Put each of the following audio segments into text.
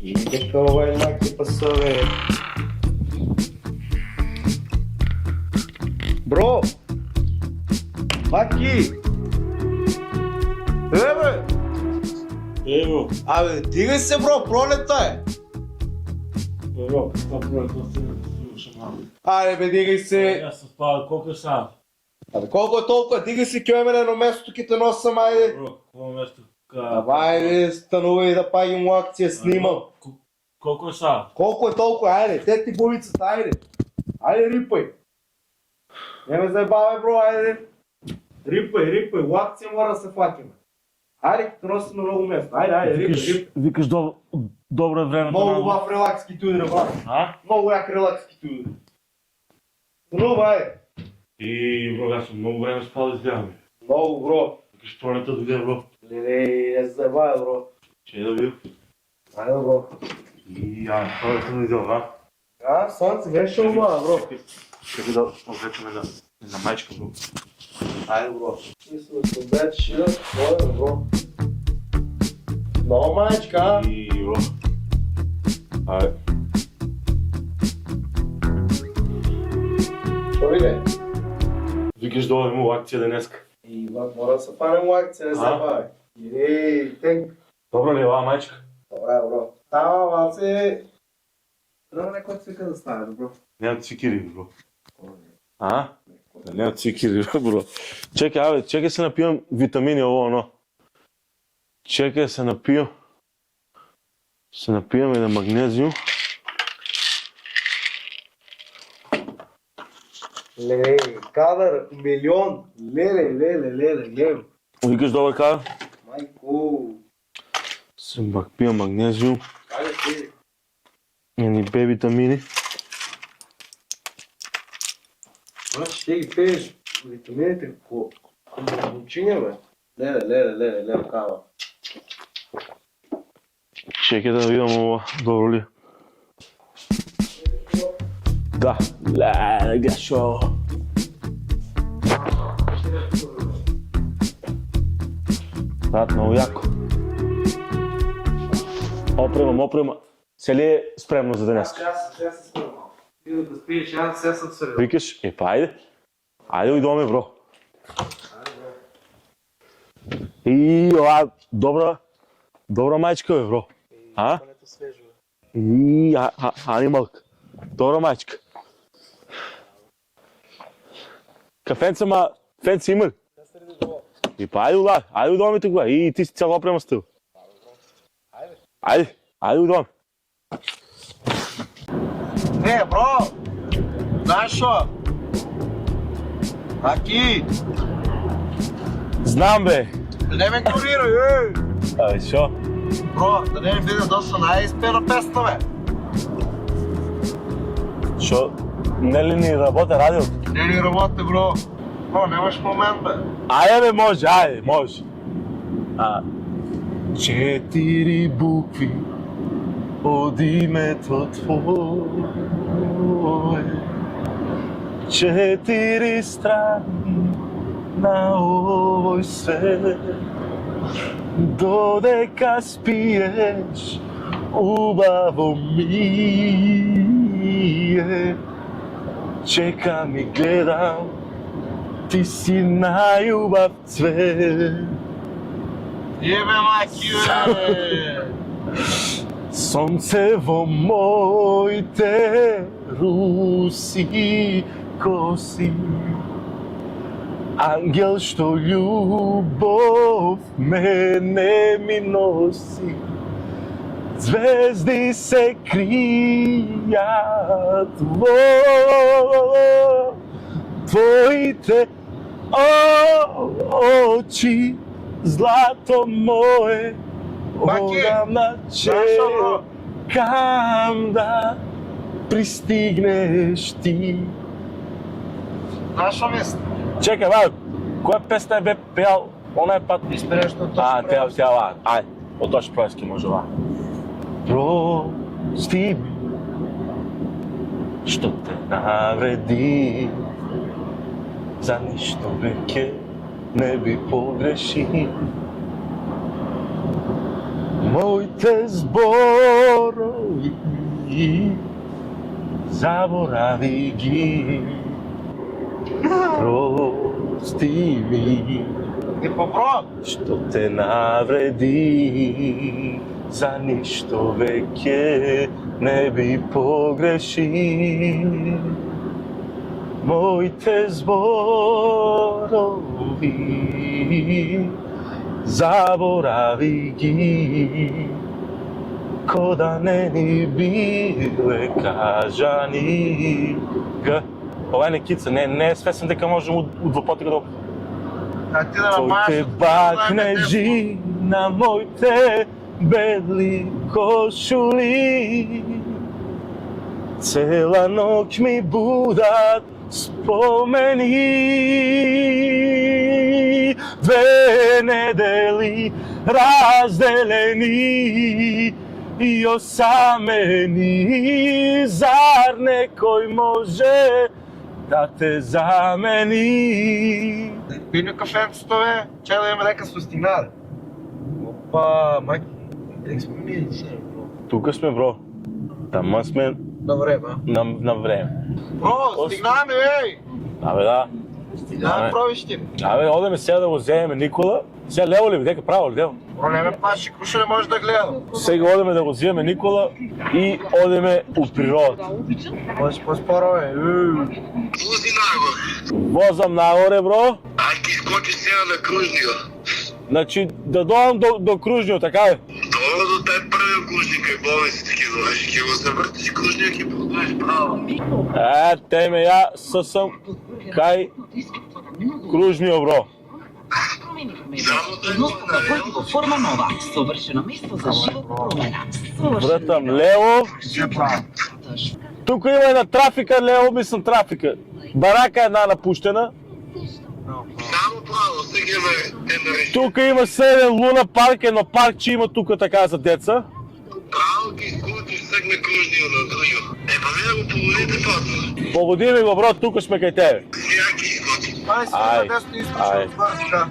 Дека майки пасове. Бро! Маки! Бе! Ево, Абе, дигай се, бро, пролета е! ево, това пролетно се слушам малко. Айде бе, дигай се! Аз съм спал, колко е сега? Абе, колко е толкова? Дигай се, кьой мене на местото, ки те носам, айде! Бро, какво место? Давай, бе, станувай да пагим акция, снимам! Колко е сега? Колко е толкова? Айде, те ти бубицата, айде! Айде, рипай! Не ме заебавай, бро, айде! Рипай, лакция мора да се фатим. Айде, те носим на много место. Айде, рипай. Викаш добро е времето. Много хубав релакс ки ти удари, брат. А? Много як релакс ки ти удари. Станува, айде! И, бро, аз съм много време спал да издяваме. Много, бро. Викаш пролета дойде, бро. Лелей, не се заебавай, бро. Че е да бил. Айде, бро. И, пролета дойде, а? Слънце беше ума, бро. Чакай да облечеме на майчка, бро. Айде, бро. Мисля да се облечеш, да, бро. Много майчка, а? И, бро. Айде. Що виде? Викаш да му акция днеска. И, брат, мора да се фанем лакция, не се забавяй. Ей, тенк. Добра ли е, майчка? Добре, бро. Става, ваце. Трябва някой цвика да стане, бро. Няма цвикири, бро. А? Няма цвикири, бро. Чекай се напивам витамини, ово, но. Чекай се напивам. Се напивам и на магнезиум. Леле, кадър, милион. Леле. Викаш добър кадър? Майко. Се пивам магнезиум. Айде ти. Едни Б витамини. Значи ще ги пиеш витамините какво? Учиня, бе. Леле, кава. Чекай да видам ова, добро ли е. Да, гледай шо. Брат, много яко. Опрема. Се ли е спремно за днес? Аз се спрема. Ти да спиеш, аз се съм сърдил. Викаш, па айде. Айде уйдоме, бро. И ова, добра майчка, бе, бро. А? И анималка. Добра майчка. Кафенца, фенца има ли? И па айде удоме тогава. И ти си цяло опрема с тъл. Айде удоме. Не, бро! Знаеш шо? Аки! Знам, бе. Не ме курирай, ей! Абе, шо? Бро, да не ми биде доста най-изпена песна, бе! Шо? Не ли ни работа радиото? Не ни работи, бро! Бро, нямаш момент, бе! Айде, бе, може. 4 букви от името твое, 4 страни на овој свет, додека спиеш убаво мие, чекам и гледам, ти си најубав цвет. Ебе, маки, бе! Сонце во моите руси коси, ангел што љубов мене ми носи, звезди се кријат во твоите очи, злато мое. Одамна чекам да пристигнеш ти. Нашо место? Чекай, бе, која песна е бе пеал онaj пат? Изпрежно точно. Тя, от Тош Пројски може ова. Прости ми, што те навреди, за ништо веќе не би погреши. Моите зборови, заборави ги, прости ми, що те навреди, за нищо веќе не би погреши. Моите зборови, заборави ги, ко да не ни биле кажани. Ова е некица, не е свесен дека можем у двопоти го Твоите бакнежи на моите бели кошули, цела ноќ ми будат спомени. Две недели разделени и осамени, зар некој може да те замени? Пино кафенцето е, чай да имаме нека стигнали. Опа, маки, как сме ние сега, бро? Тука сме, бро. Тама сме На време, а? на време. Бро, стигнаме, ей! Абе да. Стигнаме, провищи. Абе, одеме сега да го вземем Никола. Сега лево ли, дека право ли, лево? Бро, не ме плаши, круша не може да гледам. Сега одеме да го вземем Никола и одеме у природата. Може по-споро, бе. Вози нагоре. Возам нагоре, бро. Ай ти скочи сега на кружнио. Значи да дојдам до кружниот, така бе? Долу до тај први кружник е болниците ки дојдеш, ки го завртиш кружнио ки продуеш право. Теме ја сам кај кружниот, бро. Едноставно во форма нова, совршено место за животна промена. Вратам лево. Тука има една трафика, лево мислам трафика. Барака една напуштена. Само право, сега те наречи. Тука има седен луна парк, едно паркче има тука така за деца. Право ки скутиш сегме кружнио на другио. Па ви да го поводите фото. Поводи ми го, бро, тука сме кај тебе. Сега ки скути. Ай, сега Ай, на десно ай. изпочва от върха.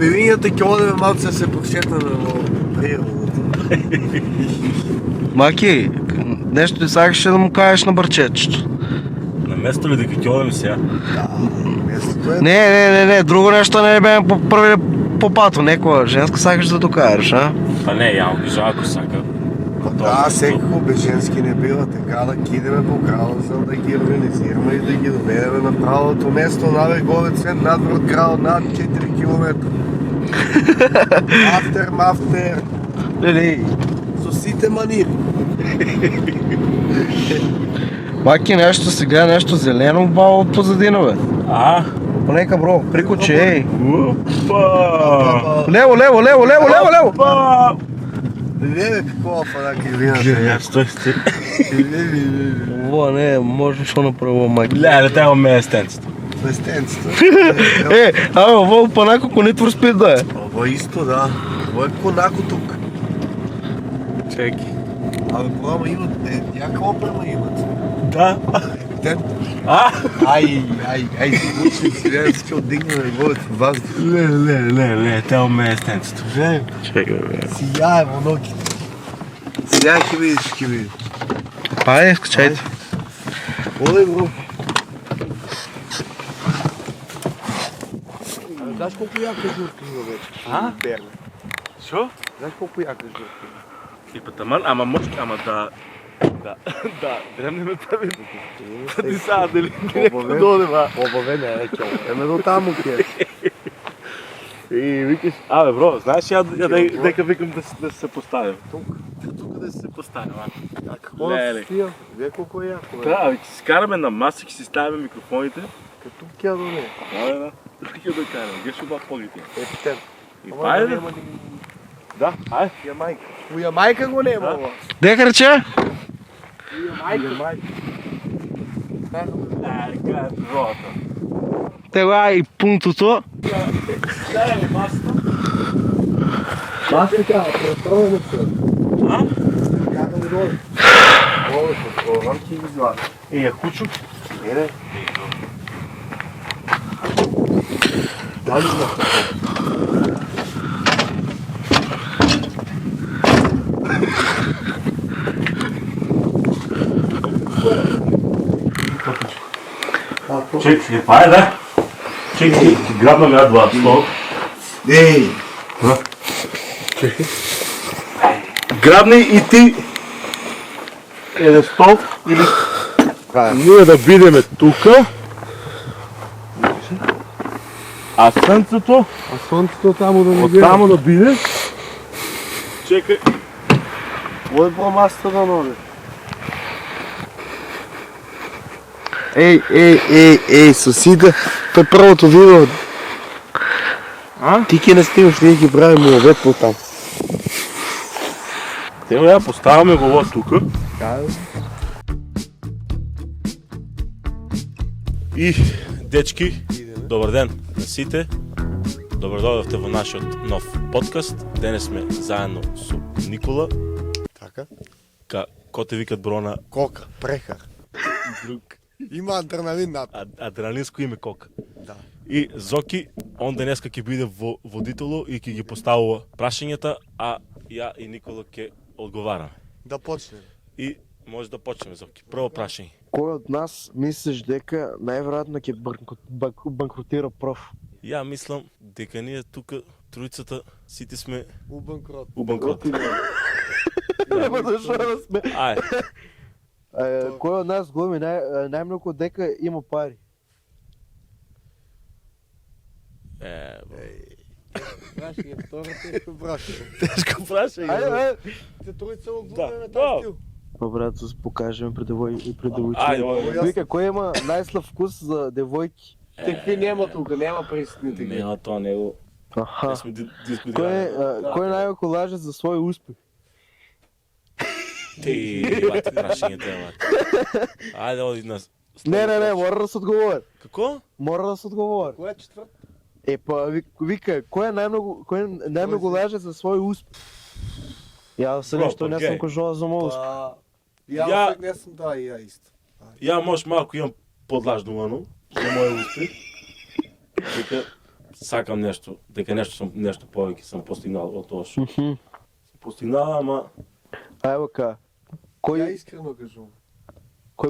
Певинята ќе одеме малце се прочетаме во природата. Маки, нещо ти сакаше да му кажеш на бърчечето? На место ли дека ќе одеме сега? Не, друго нещо не беме по први по пато, некоја женска сакаш да докараш, а? Па не, ја ги жалко сака. Да, секако без женски не бива, така да кидеме по градот за да ги организираме и да ги доведеме на правото место, горе цвет надврат градот над 4 км. Мафтер, Лелей. со сите манири. Маки, нещо се гледа, нещо зелено баво позадина, бе. А? Понека, бро, прикоче, ей. Опа! Лево! Опа! Леле, какова фанаки вината. Стой. Ово, не, може шо направо, маки. Леле, треба ме естенцето. Местенцето. Ово панако ко Need for Speed да е. Ово исто, да. Ово е конако тук. Чеки. Абе, програма имат, яка опрема имат. Да. Те... А? Ай, звучни си, ще отдигнем нивоето в въздух. Леле, трябва ме естенцето. Чекай, бе. Сияе во ногите. Сега ќе видиш. Айде, скачайте. Одай, бро. Знаеш колко яка журка има вече? А? Перна. Шо? Знаеш колко яка журка има? И пътаман, ама мъжки, ама да, дремнем тебе. Да ти сега дали някой доде, ба. Обаве не е чел. Еме до таму ке. И викаш, абе бро, знаеш я дека викам да се поставим. Тук Да се поставим, а? А какво да се стия? Вие колко е яко, бе? Да, абе, ќе си караме на маса, ќе си ставиме микрофоните. Като кя до не. Да. Тук ќе да караме, геш оба погледи. Птен. И пайде. Да, ай. У Ямайка го нема. Дека рече? Тега и пунктото. Маслика, престроено се. А? Как да дойде? О, ти излага. Я кучу. Не. Дали сме. Чекай, това е, да? Чекай, грабна ме два стол. Ей! Чекай. Грабни и ти един стол или ние да бидеме тука. А слънцето А слънцето тамо да не от тамо да биде. Чекай. Кой е масата да нови? Ей, съсида, той първото видео. А? Ти ки не снимаш, ние ги правим обед по там. Те я поставяме го тука. И, дечки, добър ден на сите. Добре дойдохте в нашия нов подкаст. Денес сме заедно с Никола. Така? Ко те викат Брона? Кока, прехар. Друг. Има адреналин над. Адреналинско име Кока. Да. И Зоки, он денеска ќе биде водитело и ќе ги поставува прашањата, а ја и Никола ќе одговараме. Да почнем. И може да почнеме, Зоки. Прво прашање. Кой от нас мислиш дека най-вероятно ќе банкротира пръв? Ја мислам дека ние тука тројцата сите сме У банкрот. у банкрот. Нема защо да сме. Ај, Кой от нас глуми най-много дека има пари? Браши, втора тежко браши. тешко прашање. Те троица го Да, гледаме да. тази стил. Добре, да се покажем пред Ајде, девойчи. ајде. Вика, кой има най-слаб вкус за девойки? Такви няма тука, няма пресните ги. Нема тоа него. Аха. Не сме дискутирали. Кой най-много лаже за свой успех? Ти, бати прашањето е, бати. Ајде, оди на... Не, мора да се отговори. Како? Мора да се отговори. Коя е четвърта? Вика, кой най-много лаже за свой успех? Я се Бро, нещо не окей. съм кажала за моят успех. Я сега не съм, да, и я исто. Ја може малку имам подлажнувано за мој успех. Дека сакам нешто, дека нешто повеќе сам постигнал од тоа што сам постигнал, ама Айва ка, Я кой искрено кажу.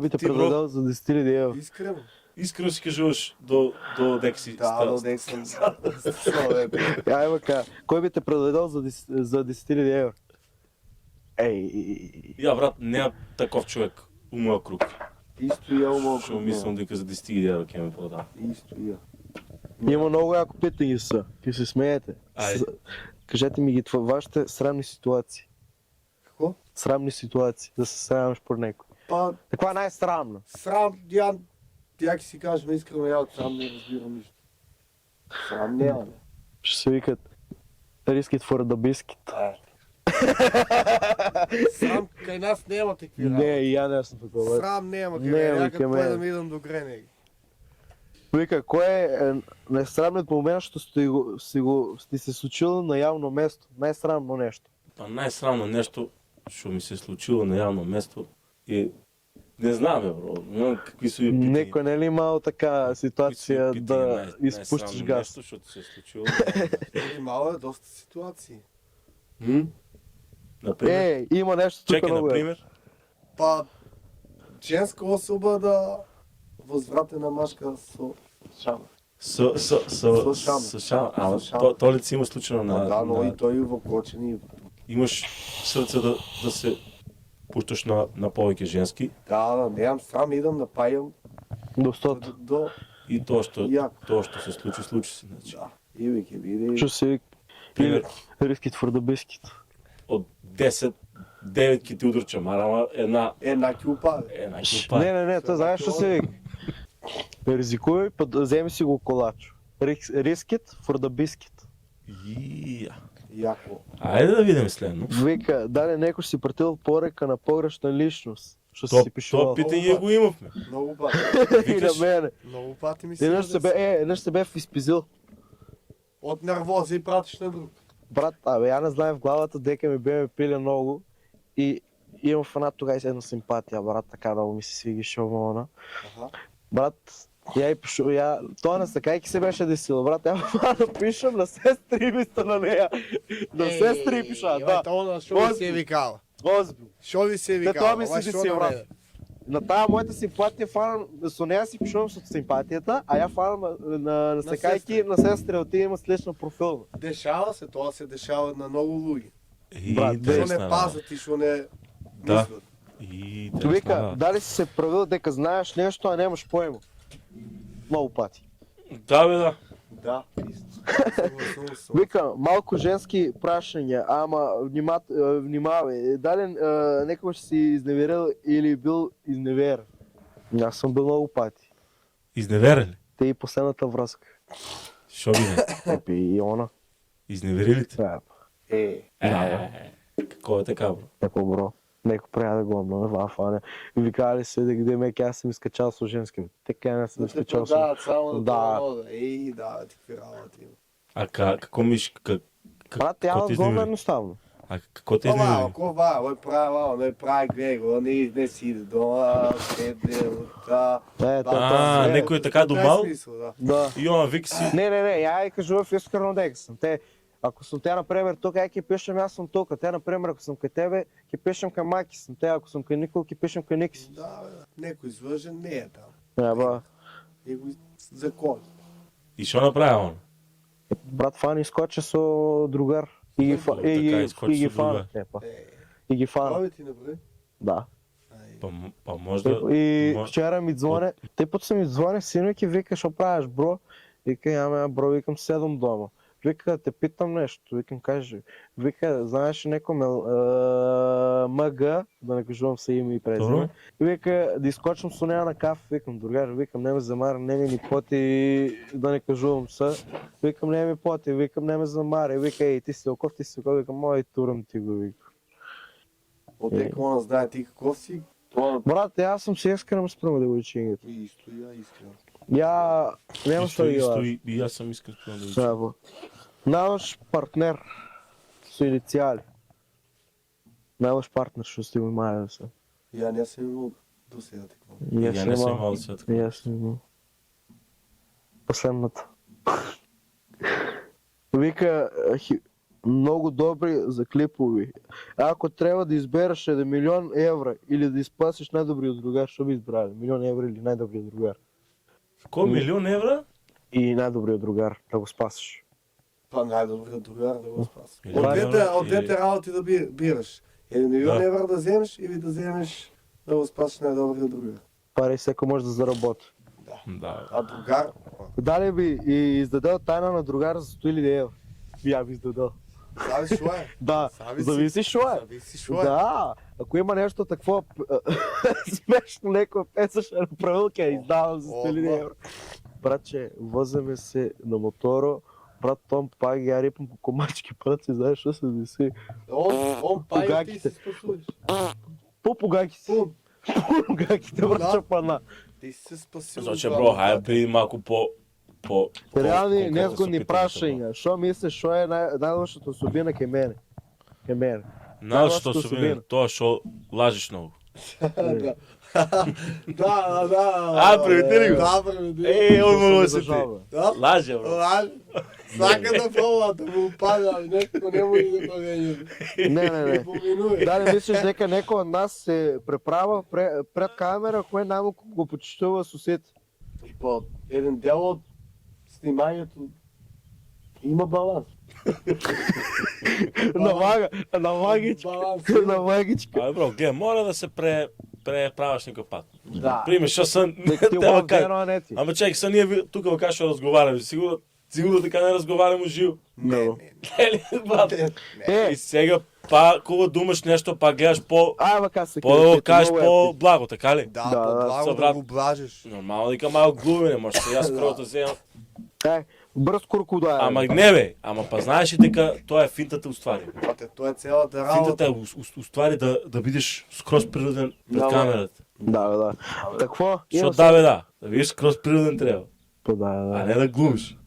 би те Ти, бро? предадал за 10 000 евро? Искрено? искрено си кажуваш до дека си Да, до дек съм. Слове. Айва ка, кой би те предадал за 10 000 евро? Ей, Ја брат, нема таков човек у мојот круг. Исто я умал. Што мислам дека за 10.000 евро ќе ме продава. Исто я. има много яко питания са, ќе се смеете. Ајде. Кажете ми ги вашите срамни ситуации. Какво? Срамни ситуации, да се срамиш по някой. Па, Каква е най-срамна? срам, я си кажем искрено, я от срам не разбирам нищо. Срам няма, бе. Ще се викат Рискит for the biscuit. Срам, кай нас няма такви Не, работи. и я не съм такова. Срам няма, Не, къде, бе, някак към мен. да ми идам до Гренеги. Вика, кой е най-срамният момент, що сте се случило на явно место? Най-срамно нещо. Па најсрамно нешто што ми се случило на јавно место и не знам, бе, бро, но какви су ви питања. Некой не ли имал така Какви су ви ситуация питања? да изпустиш Најсрамно газ? Нешто што ти се случило. Имало е доста ситуации. Например. Има нещо тук Чекай, много. например. Па, женска особа да възвратена машка со шама. Со шама. шама. Ама Со шама. то ли си има случајно на... Да, но на- и той в кочени. Имаш срце да се пушташ на повеќе женски Да, нямам срам, идам да паям До стото. до... и тоа што Яко. се случи се, значи. Да, и ви ке биде. Чу се Пример, Рискит for the biscuit. од 10 9 ки ти удрча марама, една Една кюпа, бе. ќе упаде. Не, то знаеш що се вика? Ризикуй, вземи си го колач. Рискит for the biscuit. Ја. Яко. Айде да видим следно. Вика, дали некој си пратил порека на погрешна личност. Што То си пишувал. питање го имавме. Много пати. И на мене. Много пати ми се И нещо се бев изпизил. От нервоза и пратиш на друг. Брат, абе, я не знам в главата дека ми бе пили много и имам в една тогава една симпатия, брат, така много ми се свиги шовона. Аха. Брат, я и пишу, той на сакайки се беше десила, брат, я напишам на сестри мисля на нея. На сестри пиша, да. Това шо ви се викала? Озбил. Шо ви се Това викала? ми се Ама шо деси, на брат. мене? На тая моята симпатия фанам, со нея си пишувам с симпатията, а я фанам на сакайки на сестри, от има слична профилна. Дешава се, това се дешава на много луги. Брат, Шо Интересна не работа. пазат и шо не Да. мислят. Интересна Вика, работа. дали си се правил дека знаеш нещо, а нямаш поема? Много пати. Да, бе, да. Да, истина. Съгласувам се. Вика, малко женски прашања, ама внимавай, дали некој си изневерил или бил изневерен? Аз съм бил много пати. Изневерили. Те и последната връзка. Шо би не? Епи и она. Изневерили те? Какво е така, бро? Неко бро. Неко трябва да го ама фане. И викали се да где меки аз съм изкачал с женски. Така не съм Да те изкачал с... продават само на Да. това народа. Ей, да, какви работи има. А какво миш? Брат, тя какво ти отговор изневери? едноставно. А какво те Ама, изневери? ако va, ой прави, не прави грего, не си иде дома, седе, да. А, некој е така домал? Смисъл, да. Да. И он вик си... Не, я и кажувам искрено дека съм. Ако съм те, например, тук, я ке пишем, аз съм тук. Те, например, ако съм кај тебе, ке пишем кај Маки съм. Те, ако съм кај Никол, ке пишем кај Ники съм. Да, бе, некой излъжен не е там. Еба, И го закон. И шо направи он? брат Фан изкочи со другар. И ги Така, изкочи ги со фана. другар. Епа. И ги фана. Прави ти направи? Да. Па може да... И може- вчера ми звоне, те път са ми звоне, синок и вика, що правиш, бро? Вика, ама бро, викам, седам дома. Вика, те питам нещо, викам, кажи. Вика, знаеш некој МГ, да не кажувам се име и презиме. Добро. Вика, да изкочим со нея на кафе, викам, другар, викам, не ме замара, не ми ни поти, да не кажувам се. Викам, не ми поти, викам, не ме замара. Вика, ей, ти си оков, викам, мой турам ти го, вика. От некој знае ти каков си, това Брат, аз съм си искрен спрямо да го чингат. и стоя искрено. Я няма што ги лажа. И аз съм искал да го Браво. Наш партнер со иницијали. Наш партнер што сте имали се. Я не съм имал до сега такова. Я не съм имал свет. И аз не имал. Последната. Вика, много добри за клипови. Ако трябва да избереш 1 милион евра или да изпасиш най-добрият другар, што би избрали? 1 милион евра или най-добрият другар? Ко, милион евра? И най-добрият другар, да го спасиш. Па най-добрият другар да го спаса. Милион От евра двете работи да бираш. 1 милион Да. евра да вземеш или да вземеш да го спасиш най-добрият другар. Пари всеко може да заработи. Да. А другар? Дали би и издадел тайна на другар за 100 000 евро? Я би издадел. Зависи шо е. Да, Зависи. зависи шо е. Зависи шо е. Да, ако има нещо такво смешно, леко песа ще направил, ке издавам за 100 000 евро. Братче, воземе се на мотора, брат Том пак я рипам по комачки, брат си знаеш що се деси. Он пай и ти Погаките. се спасуваш. По погаките. По погаките, братче пана. Ти си се спасил. Значи, от бро, това, хайде брат. при малко по... Реални конкретно незгодни се питайте, прашања. Шо мислиш, шо е най-лошото особина кај мене? Кај мене. бро. Знаеш што Най-лошото се особина. види? Тоа шо лажиш много. Да. Да. А, приветели го. Да, приветели. Ей, он му Се се ти. зажалва. Да. Лаже, бро. Лаж. Сака да пробва, да му пада, некој не може да повеќе. Не. Поминуе. Дали мислиш дека некој од нас се преправа пред камера, кој најмалку го почитува сосед? И по еден дел од снимањето има баланс. На магичка. Баланс. На магичка. Абе, бро, гледай, мора да се преправаш некој пат. Да. Пример, што съм... Дека ти Тема убав кај- дено, а не ти. Ама чекай, са ние тука во кај што разговараме. Сигурно така не разговараме уживо. Не. Ели, брат. Е, И сега, па, кога думаш нешто, па гледаш по... ај вака се По да го кажеш много е по-благо, така ли? Да, по-благо да брат. го блажиш. Нормално дека малко глуби, не може сега скрото взема. Е, Брз крокодайл. Ама не бе, ама па знаеш ли дека тоа е финтата уствари. Брате, тоа е целата Финтата работа. е уствари да бидеш скроз природен пред Да, камерата. Да, бе, да. Какво? Што да бе да бидеш скроз природен треба. Да, да. А не да глумиш.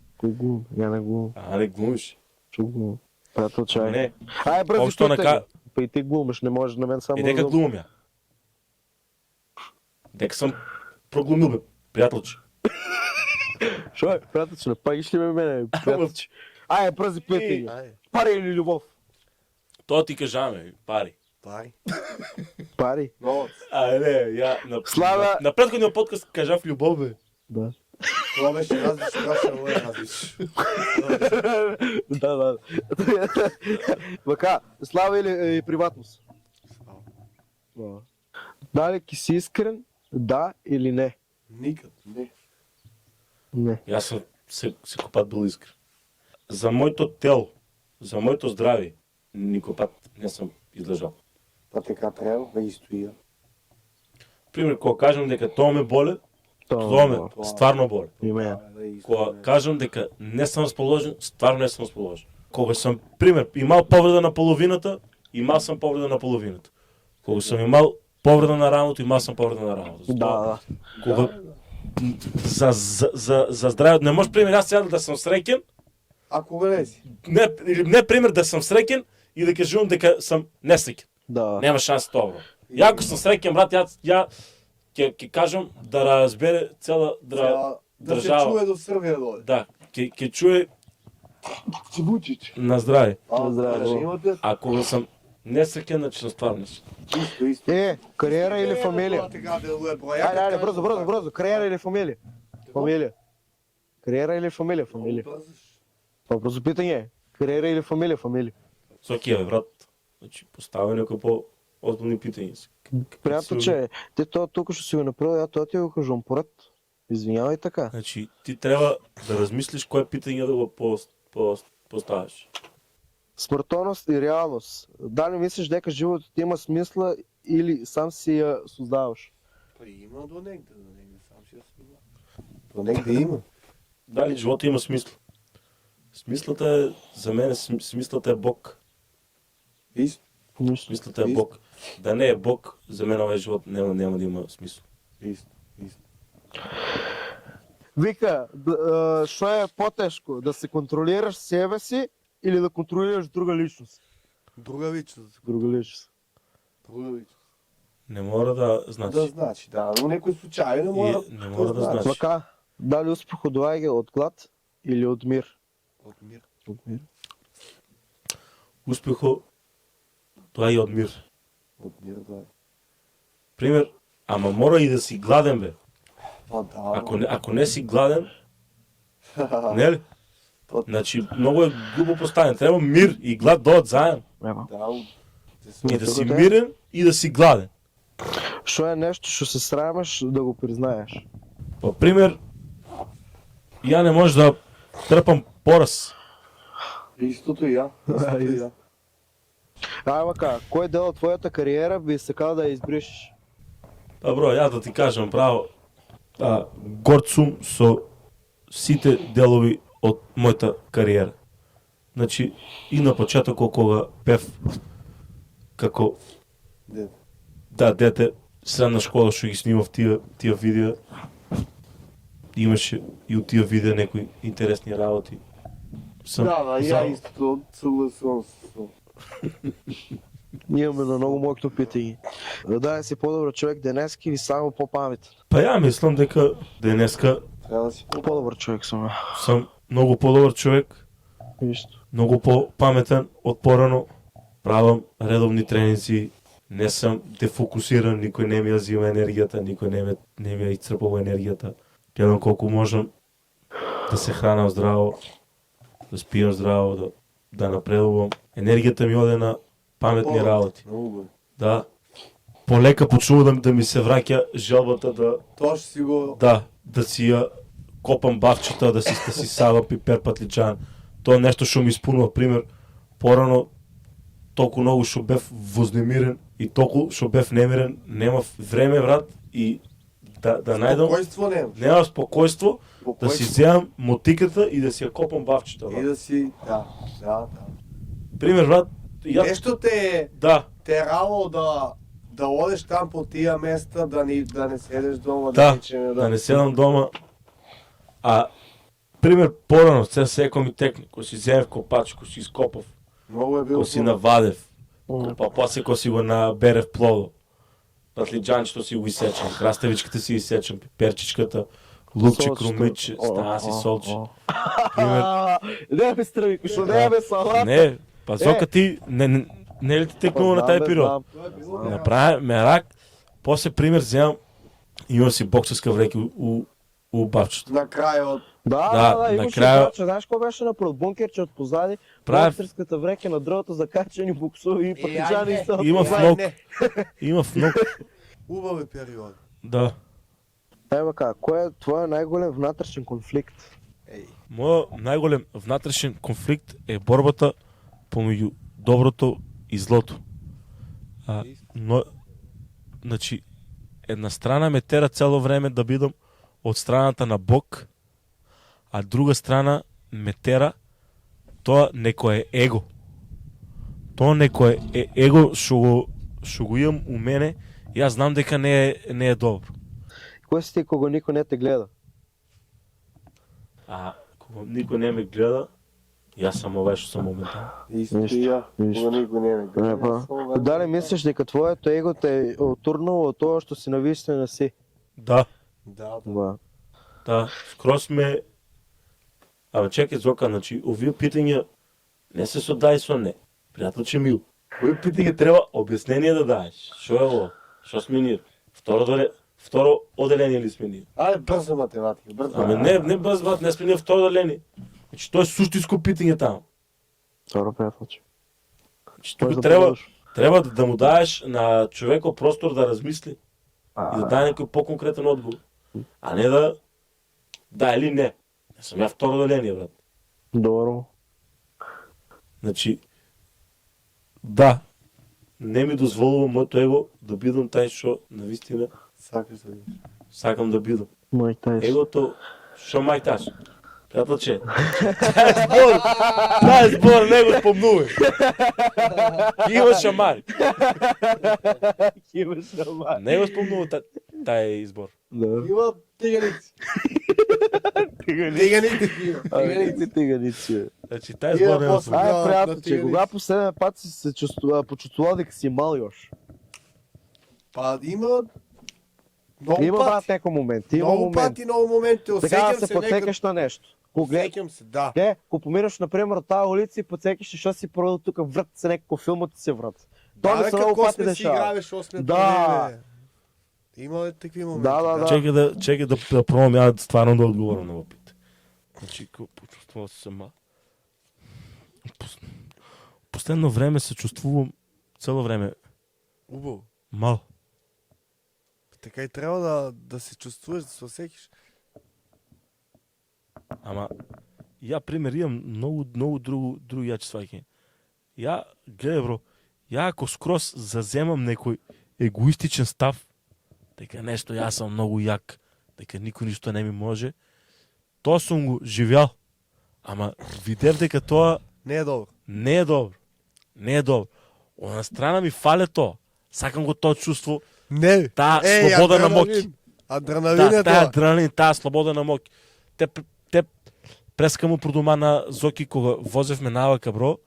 Я не глум. А не глумиш. Чу глум. Приятел чай. Не. Ай, бързи Общо питай. нака... Па и ти глумиш, не можеш на мен само И дека да... глумам ја. Дека сам проглумил бе, пријателче. Шо е, приятелче, напагиш ли ме мене, приятелче? Ай, бързи питай. Ај, Пари или любов? Тоа ти кажаме, пари. пари. Пари. Новац. А, не, ја на, Слава- на предходниот подкаст кажав љубов бе. Да. Тоа беше различно, каша, ова е различно. Да. Вака, слава или приватност? Да. Дали ки си искрен, да или не? Никад, не. Не. Јас сум секој пат бил искрен. За моето тело, за моето здравје, никој пат не сум излежал. Па така треба, да истоија. Пример, кога кажам дека тоа ме боле, тоа ме стварно боле. И мен. Кога кажам дека не сум расположен, стварно не сум расположен. Кога сум, пример, имал повреда на половината, имал сум повреда на половината. Кога сум имал повреда на рамото, имал сум повреда на рамото. Да. Кога за здравјето не може, пример, јас сега да сум среќен, А кога не си? не, или не пример да сум среќен и да кажувам дека сум несреќен. Да. Нема шанс тоа, бро. Ја ако сум среќен, брат, ја ќе кажам да разбере цела Да се држава. чуе до Србија доле. Да, ќе чуе Ти Вучич. на здравје. А, Здраве, значи бро. имате А кога сум несреќен, значи сум стварно несреќен. исто. Кариера или фамилија? Така делуе, бро. Айде, брзо. Кариера или фамилија? Фамилија. Кариера или фамилија? Фамилија. Па брзо питање. Кариера или фамилија? Фамилија. Со ќе бе, брат. Значи поставя некои по-озбилни питања. Приятелче, ти тоа тука што си го направил, ја тоа ти го кажувам поред. Извинявај така. Значи, ти треба да размислиш кое питање да го поставиш. Смртоност и реалност. Дали мислиш дека животот има смисла или сам си ја создаваш? Па има до негде сам си ја сумна. До негде има. Дали животот има смисла? Смислата е, за мене, смислата е Бог. Исто. Смислата е Бог. Да не е Бог, за мен овој живот нема да има смисла. Исто. Вика, што е потешко? Да се контролираш себе си или да контролираш друга личност? Друга личност. Друга личност. Не мора да Да значи. значи, да, но некој случај не мора. Не мора да значи. Вака, дали успехот доаѓа од глад или од мир? Од мир. Од мир. Успехо, тоа е од мир. Од мир, да. Пример, ама мора и да си гладен, бе. Па да. Ако не си гладен, не ли? Значи, многу е глупо поставен. Треба мир и глад доат заедно. Да, И да си мирен и да си гладен. Што е нешто што се срамаш да го признаеш? По пример, ја не може да трпам пораз. Истото и ја. Истото и ја. Ај вака, кој дел од твојата кариера би сакал да ја избришеш? Па бро, ја да ти кажам право, горд сум со сите делови од мојата кариера. Значи, и на почетокот кога пев како Дете. да, дете, средна школа што ги снимав тие видеа, имаше и од тие видеа некои интересни работи. Да, ја исто согласувам со. Имаме на многу моето питање. Да си по-добар човек денески или само по-паметен? Па ја мислам дека денеска Треба да си По-добар човек сум. сум многу подобар човек, Исто. многу по-паметен од порано. Правам редовни тренинзи, не сум дефокусиран, никој не ми ја зима енергијата, никој не ми ја исцрпува енергијата. Гледам колку можам да се хранам здраво, да спијам здраво, да напредувам. Енергијата ми оде на паметни работи. Многу. Да. Полека почнува да ми се враќа желбата Тоа што си го да си ја копам бавчета, да си садам пипер патлиџан. Тоа е нешто што ми исполнува, пример, порано толку многу што бев вознемирен и толку што бев немирен, немав време, брат, и да найдам... Спокойство нямаш. Няма спокойство, да Спокойство. си вземам мотиката и да си я копам бавчета. И брат. да си... Да. Пример, брат, я... Нещо те Да, е рало да одеш там по тия места, да не седеш дома, да, речем, да не седам дома. Пример, по-рано, сега секо ми текне, ако си вземе в копач, ако си изкопав, Много е било. ако си навадев, па после ако си го набере в плодо. Патлиджанчето си го изсечам, краставичката си изсечам, перчичката, лукче, Солчето. крумиче, стана си солче. Пример, Не бе, Стравико, що не бе, салат? не, пазока ти, не е ли ти текнува на тази период? Направя мерак, после пример вземам, имам си боксерска вреки у бабчето. Накрая от... Да, имаше накрая- бача, знаеш какво беше направо? Бункерче от позади, Прави- боксерската вреке на другата закачани буксови и пътежани и са. Има Това внук, не. има внук, Убави период. да. Ева кой е твоя най-голем вътрешен конфликт? Моя най-голем вътрешен конфликт е борбата помежду доброто и злото. Но, значи, една страна ме тера цяло време да бидам от страната на Бог, а друга страна ме тера тоа некое его. Тоа некое его што го имам у мене и аз знам дека не е добро. Кой си ти, кога никой не те гледа? Кога никой не ме гледа, и аз съм овај што сум моментално. Исто Нищо, и я. нищо. Кога никой не ме гледа. Дали мислиш дека твоето его те е отурнало от това, що си навистина си? Да. Да. Да, скрос ме... Абе, чекай, Зока, значи, овие питања не се со да и со не. Пријателче мил. Овие питања треба објаснение да даеш. Шо е ово? Шо сме ние? Второ оделение ли сме ние? Ајде, брзо математика, брзо. Аме не брз, брат, не сме ние второ оделение. Значи, тоа е суштинско питање таму. Добро, приятелче. Значи, тука треба да му даеш на човеко простор да размисли и да даде некој по-конкретен одговор. А не да или не. Не сум ја второ оделение, брат. Добро. Значи, да, не ми дозволува моето его да бидам тај што навистина Сакаш да видиш. сакам да бидам. Мой тайс. Егото, што мајташ? Пријателче, тај збор не го спомнувај. Има шамари. Не го спомнува тај избор. Има тиганици. Тиганици. Значи, тај збор не го Има спомнува. Ай, Да, приятелче, да, кога последен път си се почувствувал дека си мал još? Па има... Много Има пати. брат някой момент, има Много момент. пати, много моменти. Така да Усекам се се подсекаш на нещо. Усекам се, да. Ако поминаш, например, от тази улица и подсекаш, защото си провел тук врат се някакво филм, ти се врат. То не са много какво пати сме си дешава. играли, що сме Да. правили, бе. Има ли такви моменти? Да. Чекай да пробвам ја стварно да одговорам на въпит. Значи, почувствувал се мал. Последно време се чувствувам цело време Убаво. мал. Така и трябва да се чувствуваш, да се усекиш. Ама, ја пример имам многу други јачи сваќање. Ја, гледај бро, ја ако скроз заземам некој егоистичен став, дека нешто јас сум многу јак, дека никој ништо не ми може, тоа сум го живеал. Ама видев дека тоа Не е добро. не е добро. Не е добро. Одна страна ми фале тоа. Сакам го тоа чувство, Не. таа слобода на моки. Адреналин е Таа тоа. адреналин, таа слобода на моки. Те преска му про дома на Зоки кога возевме навака, бро.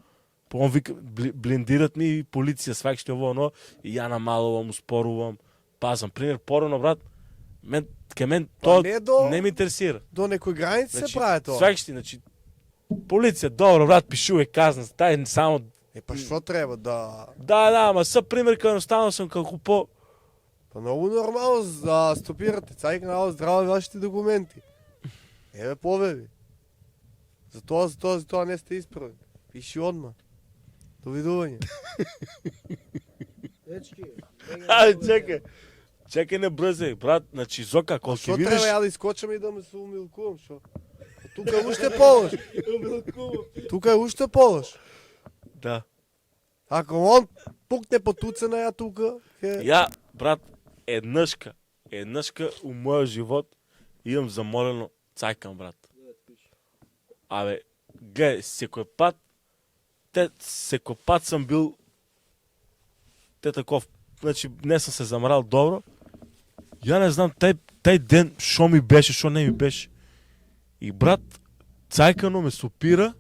По он вика, блиндират ми и полиција, свакште ово, оно, и ја намалувам, успорувам, пазам. Пример, порано, брат, ке мен тоа не до- не ме интересира. До некој граници се прави тоа. Свакште, значи, полиција, добро, брат, пишувај казна, тај само... Па што треба да... Да, ама са пример, кај едноставно сум како по... Па многу нормално да стопирате. Цајка на здраво вашите документи. Еве победи. За тоа не сте исправни. Пиши одма. Довидување. Чекај не брзај, брат, значи Зока, кога Што ќе треба видиш... ја да искочам и да ме се умилкувам, шо? Тука е уште полош. Тука е уште полош. Да. Ако он пукне по туцена ја тука, Ја, брат, еднашка, Еднъжка у моя живот имам замолено цайкам, брат. Абе, гледай, всеки път съм бил таков, значи не съм се замрал добро. Я не знам, taj ден, шо ми беше, шо не ми беше. И брат, цайкано ме сопира.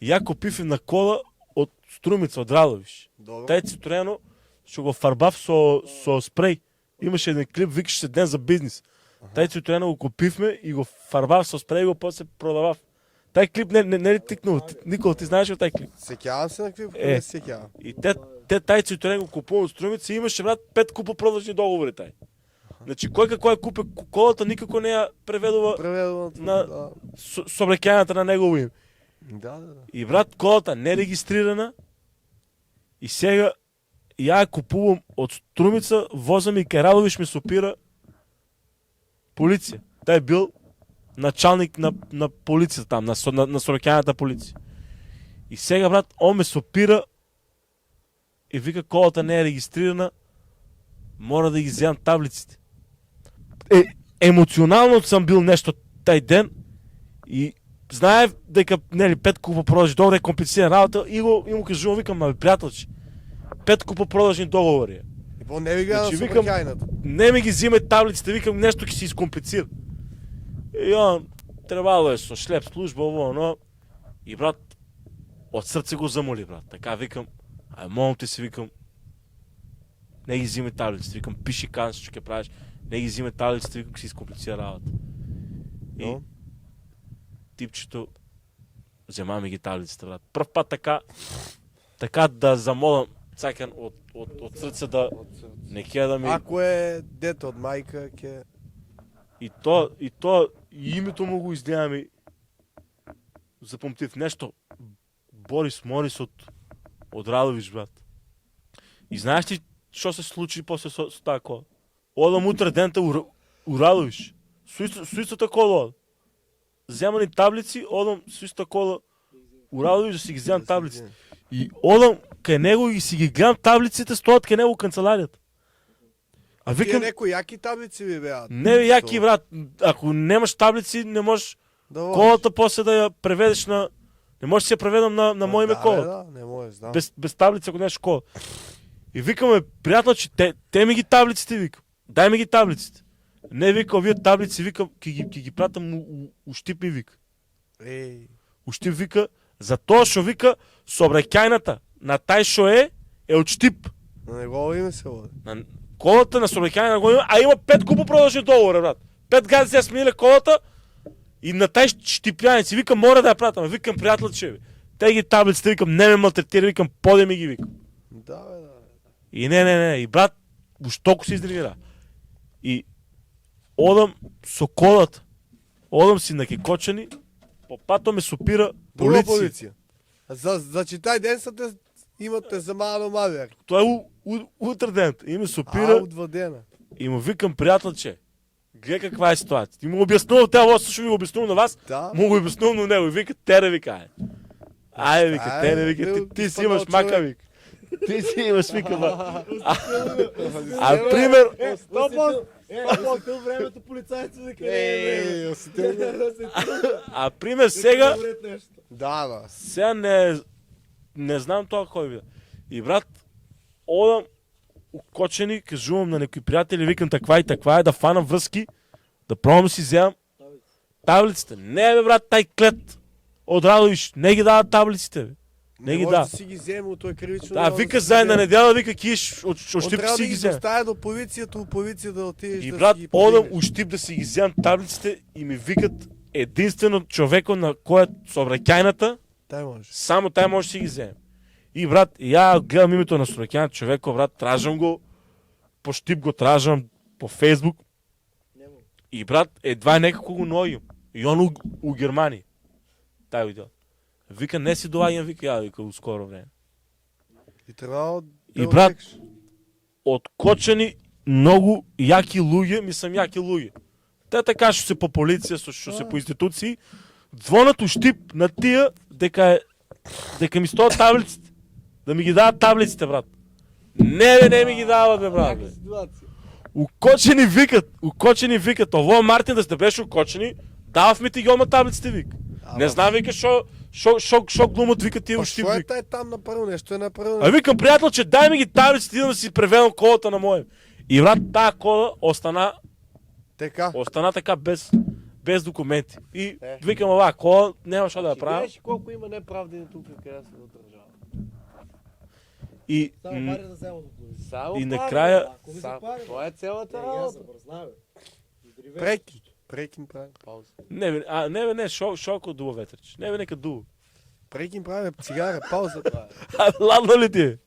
Я купив на кола от Струмица, от Радовиш. Добро. Taj Citroено ще го фарбав со спрей. Имаше един клип, викаше се Ден за бизнес. Taj Citroено го купивме и го фарбав со спрей и го после продавав. Taj клип не е ли тикнал? Никола, ти знаеш ли taj клип? Секявам се на какви не секявам. И те taj Citroen го купува от Струмица и имаше, брат, 5 купопродажни договори тай. Значи кой какво е купил колата, никако не я преведува на съобрекяната на негово име. Да. И брат, колата не е регистрирана и сега я купувам от Струмица, воза ми Радовиш ми сопира полиция. Той е бил началник на полицията там, на съобрекяната полиция. И сега, брат, он ме сопира и вика, колата не е регистрирана, мора да ги вземам таблиците. Емоционално съм бил нещо taj ден и знае дека нели 5 купопродажни договори е комплицирана работа и му кажувам, викам, приятелче, 5 купопродажни договори. И по не ви гледа на Значи, викам, съобрекайната. не ми ги взиме таблиците, викам, нещо ки си изкомплицира. И он трябвало е со шлеп служба, но и брат, от сърце го замоли, брат. Така викам, молам ти си, викам, не ги взиме таблиците, викам, пиши канс, че ке правиш, не ги взиме таблиците, викам, си изкомплицира работа. И типчето взема ми ги таблиците, брат. Пръв път така да замолам цакан от сърце да не ке да ми... Ако е дете от майка, И името му го изгледа ми запомтив нещо. Борис Морис от Радовиш, брат. И знаеш ли, що се случи после с тази кола? Одам утре дента у Радовиш. С истата кола. Взема ни таблици, одам с истата кола у Радовиш да си ги вземам таблиците. И одам къде него и си ги гледам таблиците, стоят къде него канцеларията. А викам... Некои яки таблици ви бяха. Не бе, яки, брат. Ако нямаш таблици, не можеш колата после да я преведеш на... Не можеш да си я преведам на мое име колата. Да, не можеш, знам. Без таблица, ако нямаш кола. И викаме, приятел, че те ми ги таблиците, викам. Дай ми ги таблиците. Не, викам, вие таблици, викам, ки ги пратам, ущип ми, вика. Ущип, вика, затоа шо, вика, съобрекайната на тай шо е от щип. На негово име се води. Колата на съобрекяне на го има, а има 5 купопродажни договора, брат. 5 гади сега сменили колата и на тай щипляници. Викам, мора да я пратам. Викам, приятел, че те ги таблиците, викам, не ме малтретира, викам, поде ми ги, викам. Да. И не. И брат, уж толкова се издригира. И одам со колата. Одам си на кекочани, по пато ме сопира полиция. За че taj ден са те имате за мало мавер. Той е утре ден. И ме сопира. От 2 дена. И му викам, приятелче, гледай каква е ситуацията. И му обяснувам, тя също ми го обяснувам на вас, му го обяснувам на него. И вика, тере, вика, айде, вика, тере, вика, ти си имаш мака, вика. Ти си имаш, вика, ба. А пример... Осетил времето полицайци, вика. А пример сега... Да. Сега не знам това кой ви. И брат, одам укочени, кажувам на някои приятели, викам таква и таква е, да фанам връзки, да пробвам да си вземам таблиците. Не бе, брат, тай клет от Радовиш, не ги дава таблиците, бе. Не ги може дава. да си ги вземе, от той кривично. Да, вика заедно на неделя, вика киш, от щип си ги вземе. вземе. Доставя до полицията да отидеш И да брат, си ги одам повдигнеш. ущип да си ги вземам таблиците и ми викат единствено човека, на който съобрекайната, Тай може. само тай може да си ги вземе. И брат, я гледам името на съобрекайната човека, брат, тражам го, по щип го тражам, по Фейсбук. И брат, едва некако го ноим. И он у Германия. Тай видео. Вика, не си долагам, вика, я вика, скоро време. И трябва да И брат, откочени много яки луѓе, мислам яки луѓе. Те така ще се по полиция, ще се по институции, звонат у щип на тия, дека ми стоят таблиците. Да ми ги дават таблиците, брат. Не ми ги дават, бе, брат. Бе. Укочени викат. Ово Мартин да сте беше укочени, давахме ти ги ома таблиците, вик. Не знам, вика, шо глумат, вика, тия Па уши, шо е вик. тай там направил? Нещо е направил. А викам, приятел, че дай ми ги таблиците, да си преведам колата на моя. И брат, тая кола Така. така без документи. И викам, ава, кола няма що да я правя. Гледаш колко има неправдени тук, къде се държава. И Само пари да взема до тук. Само И пари, накрая- бе. Ако ми Само- запари, бе. Това е цялата Я работа. забръзна, бе. Прекин прави. Пауза. не, шоко дува ветрич. Не, нека дува. Прекин прави, цигара, пауза прави. Ладно ли ти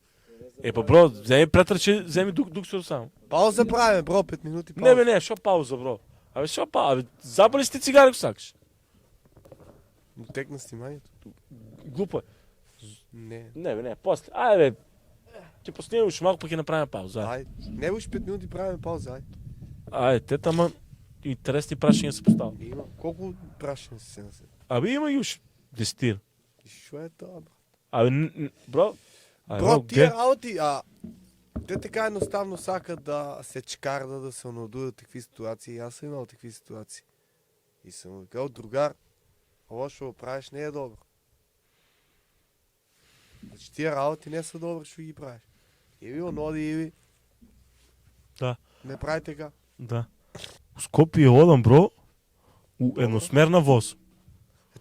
е? Па бро, вземи претръче, вземи дук само. Пауза прави, бро, 5 минути пауза. Не, шо пауза, бро. Шо пауза? Запали си ти цигари, ако сакаш. Текна сниманието. Глупо е. Не. Не, после. Айде, бе. Ще поснимем още малко, пък я направим пауза. Айде. Не уж 5 минути правим пауза, айде. Айде, те тама интересни прашения се поставят. Има. Колко прашени си се на себе? Има и уж 10. И шо е това, бро? Бро. Бро, тия работи, те така едноставно сакат да се чкарда, да се надуят такви ситуации. Аз съм имал такви ситуации. И съм казал, другар, това ще го правиш не е добро. Значи тия работи не са добри, ще ги правиш. Иви оноди, Иви. Да. Не прави така. Да. У Скопие одам, бро. У едносмерна воз.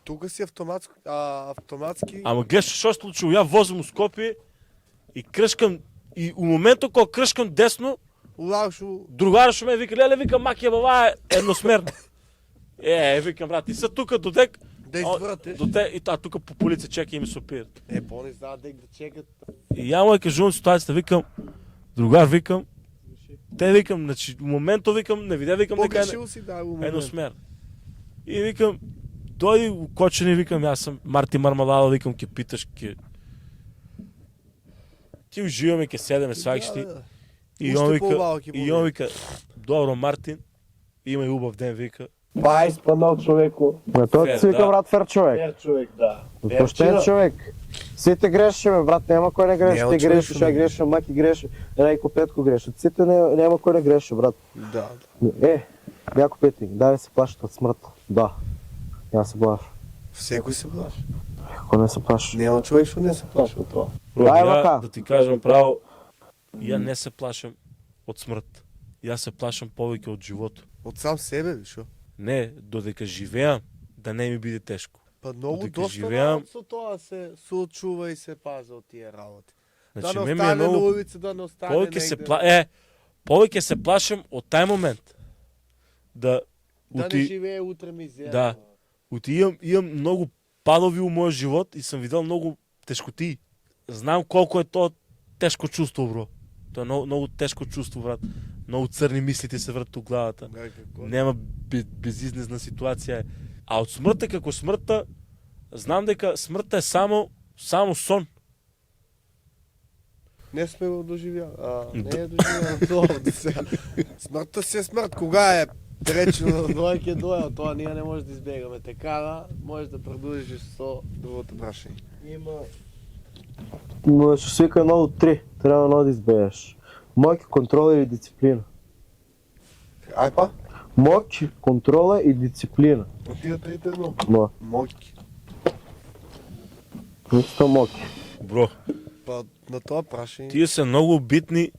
Тук си автоматски. Ама гледаш, що се случило? Я возим у Скопие и кръшкам. И у момента, когато кръшкам десно, Улашо. другара ще ме вика, леле, вика, макия баба е едносмерна. Викам, брат, и са тук додек. Да извратиш. И тук по полиция чека и ми се опират. По-не знаят да чекат. И я му е кажувам ситуацията, викам, другар, викам, те викам, значи, в момента викам, не видя, викам, дека Погрешил си, да, момент. едносмер. И викам, дойди кочени, викам, аз съм Марти Мармалада, викам, ке питаш, ти уживаме, ке седеме, свакиш ти. И он вика, добро, Мартин, има и убав ден, вика. Па е изпаднал човеко. Той ти си вика, да. брат, фер човек. Фер човек, да. Почтен човек. Сите греши, бе, брат, няма кой не греши. Няма Ти човек, грешиш, не я греши, Маки греши, Рейко Петко греши. Сите няма кой не греши, брат. Да. Яко Петник, дай се плащат от смърт. Да. Няма се плаш. Всеки се плаши. Ако не се плаш. Няма човек, що не се плаши от това. Дай, Я, мака. да ти кажем право, я не се плашам от смърт. Я се плашам повече от живото. От сам себе, бе, шо? Не, додека живея, да не ми биде тежко. Па много Докато доста живеям- работа това се случва и се паза от тия работи. Значи, Да не ме е остане на много... улица, да не остане Повече се плашам от taj момент. Да не живее утре мизерно. Да. Имам много падови у моя живот и съм видял много тежкоти. Знам колко е то тежко чувство, бро. То е много тежко чувство, брат. Много църни мисли ти се въртат от главата. Да, какво? Няма безизнесна ситуация. А от смъртта, како смъртта, знам дека смъртта е само сон. Не сме го доживяли. Не е доживял това до сега. Смъртта си е смърт. Кога е речено на двойки доя, това ние не може да избегаме. Така да, може да продължиш с другото брашение. Но ще свика едно от три. Трябва едно да избереш. Моки, контрола или дисциплина. Ай па? Моки, контрола и дисциплина. Отида трите едно. Но, Моки. нищо моки. Бро, Па на това прашение. тия са много битни.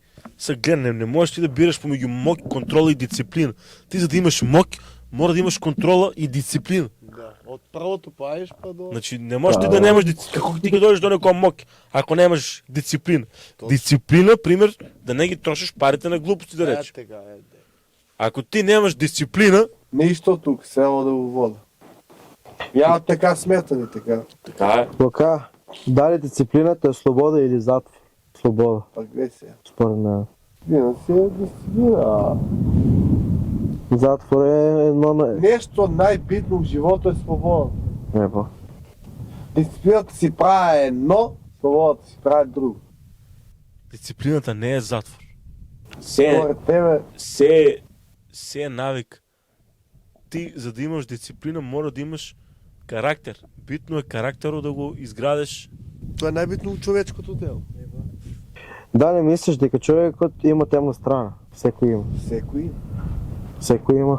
Не можеш ти да бираш помежду мок, контрола и дисциплина. Ти за да имаш мок, мора да имаш контрола и дисциплина. Да. От първото правиш па до... Значи не можеш ти да нямаш дисциплина. Како ти да дойдеш до некоя мок, ако нямаш дисциплина? Дисциплина, пример, да не ги трошиш парите на глупости, да речеш. Така, Ако ти нямаш дисциплина, Нищо тук, село да го вода. Я така сметане, така. така е. Лука, дали дисциплината е свобода или затвор? Свобода, Пак ве сега. според мен. Дисциплина си е дисциплина. Затвор е едно на... Нещо най-битно в живота е свобода. Небо. Дисциплината си прави едно, свободата си прави друго. Дисциплината не е затвор. Според тебе, Се е навик. Ти, за да имаш дисциплина, мора да имаш характер. Битно е характеро да го изградеш. Това е най-битно човечкото дело. Да, не мислиш дека човекот има темна страна. Секој има. Секој. Секој има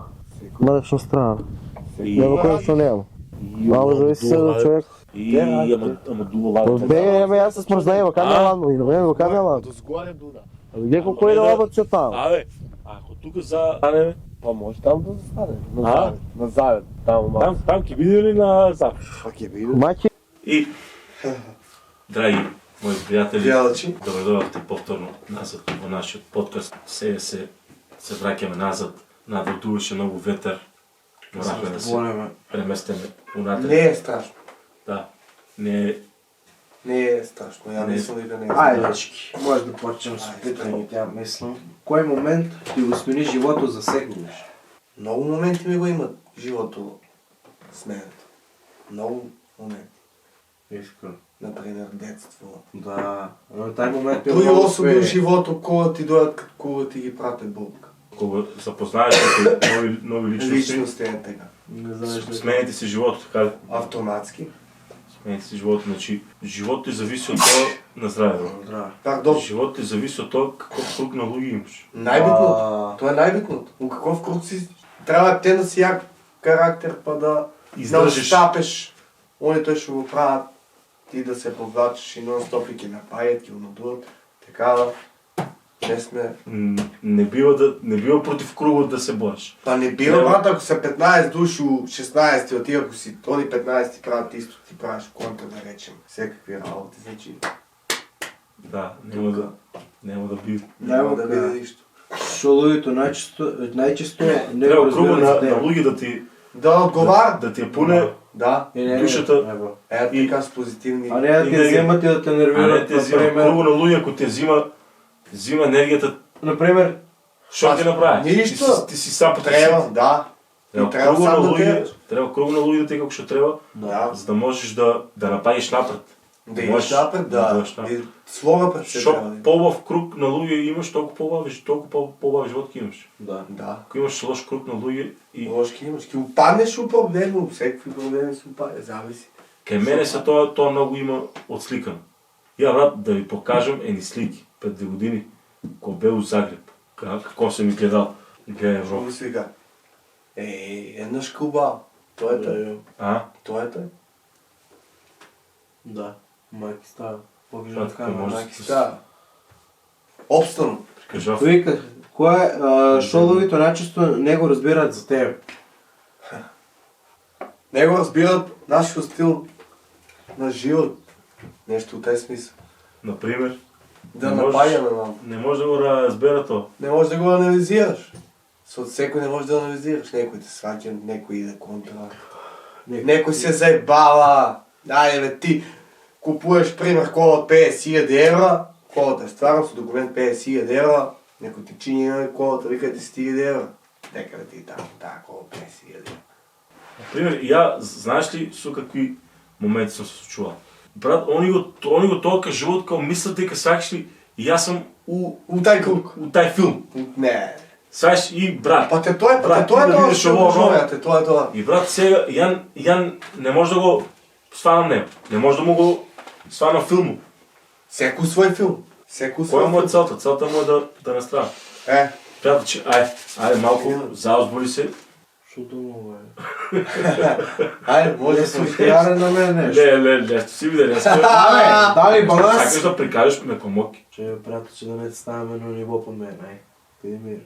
мрачна страна. И, Нема кој што нема. Мало зависи се од човек. и ама дуva ладно. Бе, јас се смрзнаева, каде е ладно? И на време, каде е ладно? До сгоре дуна. Гледай колко е да ладно че там. Абе, ако тук за... Па може там да застане. А? На завет. Там Там ќе биде ли на запад? Пак е видел. Маки, И, драги мои приятели, Гледачи. добре дојдовте повторно назад во нашиот подкаст. Сега се враќаме назад, надвор дуваше многу ветер. Морахме да се преместиме унатре. Не е страшно. Да, не Не е страшно. Ја Не е. мислам дека не е Айде, страшно. дечки, може да почнем с Айде, питање, тя мислам. Кој момент ти го смени живото за секогаш? Многу моменти ми го имат живото сменето. Многу моменти. Искрено. Например, детство. Да, но тај момент е Тој многу особи све. у живото кога ти дојат, кога ти ги прате Бог. кога запознаеш некои нови личности, Личност е така. Не знаеш ли? смените си животот, така Автоматски. смените си животот, значи животот ти зависи од тоа на здравјето. Да. Пардон. Животот ти зависи од тоа каков круг на луѓе имаш. Најбитното. Тоа е најбитното. У каков круг си треба те да си јак карактер па да Издржиш. наштапеш они тој што го прават ти да се повлачиш и нон-стоп и ќе напајат, ќе унадуват. Така да не сме... Не бива против кругот да се бориш. Па не бива, Треба. брат, ако се 15 души у 16 от тия, ако си тони 15 ти правят исто, ти правиш контра, да речем. Всекакви работи, значи Да, нема да би. няма да биде нищо. Шо луѓето најчесто не Треба го кругот разберат за на тебе. луѓе да ти Да отговарят. да ти ја пуне Да. душата. Така с позитивни... А не да те Енергија. вземат и да те А не нервират, те взима например. кругот на луѓе, ако те взима енергијата, Например, што ќе направиш? Нищо. Ти си сам по Трябва, да. Треба И трябва кругот на сам да луѓе, гледаш. треба кругот на луѓе да те како што треба, Да. за да можеш да напаѓаш напред. Да идеш напред, да да. идеш напред. И слога пред себе. Што побав круг на луѓе имаш, толку побав живот ќе имаш. да. Да. Ако имаш лош круг на луѓе и Ложки имаш. Ки упаднеш у проблеми, всекакви проблеми се упадеш, зависи. кај мене се тоа многу има отсликано. Ја брат да ви покажам едни слики пред 2 години кога бев у Загреб. Како се ми гледал Европа. Шо сега? Една шкуба. Тоа е тој. А? Тоа е тој. Да. Майки става. Покажи Брат, на камера. може Маки да става. Обстан. Кажав. Вика, шо луѓето најчесто не го разбираат за тебе? Не го разбират нашиот стил на живот. Нешто у тај смисъл. Например, Да Не можеш. напаѓаме нам. не може да го разбера тоа. Не можеш да го анализираш. Со секој не можеш да анализираш. Некој те сваќа, некој иде контра. Некој се заебава. Ајде бе ти купуваш пример кола од 50.000 евра, колата е стварно со документ 50.000 евра, некој ти чини на колата, вика 10.000 евра. Дека да ти таа кола 50.000 евра. Например, ја знаеш ли со какви моменти сум се случувал? Брат, они го тоа кажуваат као мислат дека сакаш ли и јас сум У тај круг. у тај филм. Не. Сакаш и брат. Па те тоа е, Брат, тоа е ти да тоа видиш што ово, го оно. те тоа е тоа. И брат, сега ја не може да го сванам него. Не може да му го сванам филму. Секој свој филм. Секој Која му е свој филм. целта? Целта му е да не страда. Приятелче, ајде малку заозболи се. Шо думава, Ајде, може да се Јаре на мене нешто. Не, си виде, не сме. Дали баланс? Сакаш да прикажеш ме помоки. Че, приятелче, да не ставаме на ниво под мен, ај. Биди мир.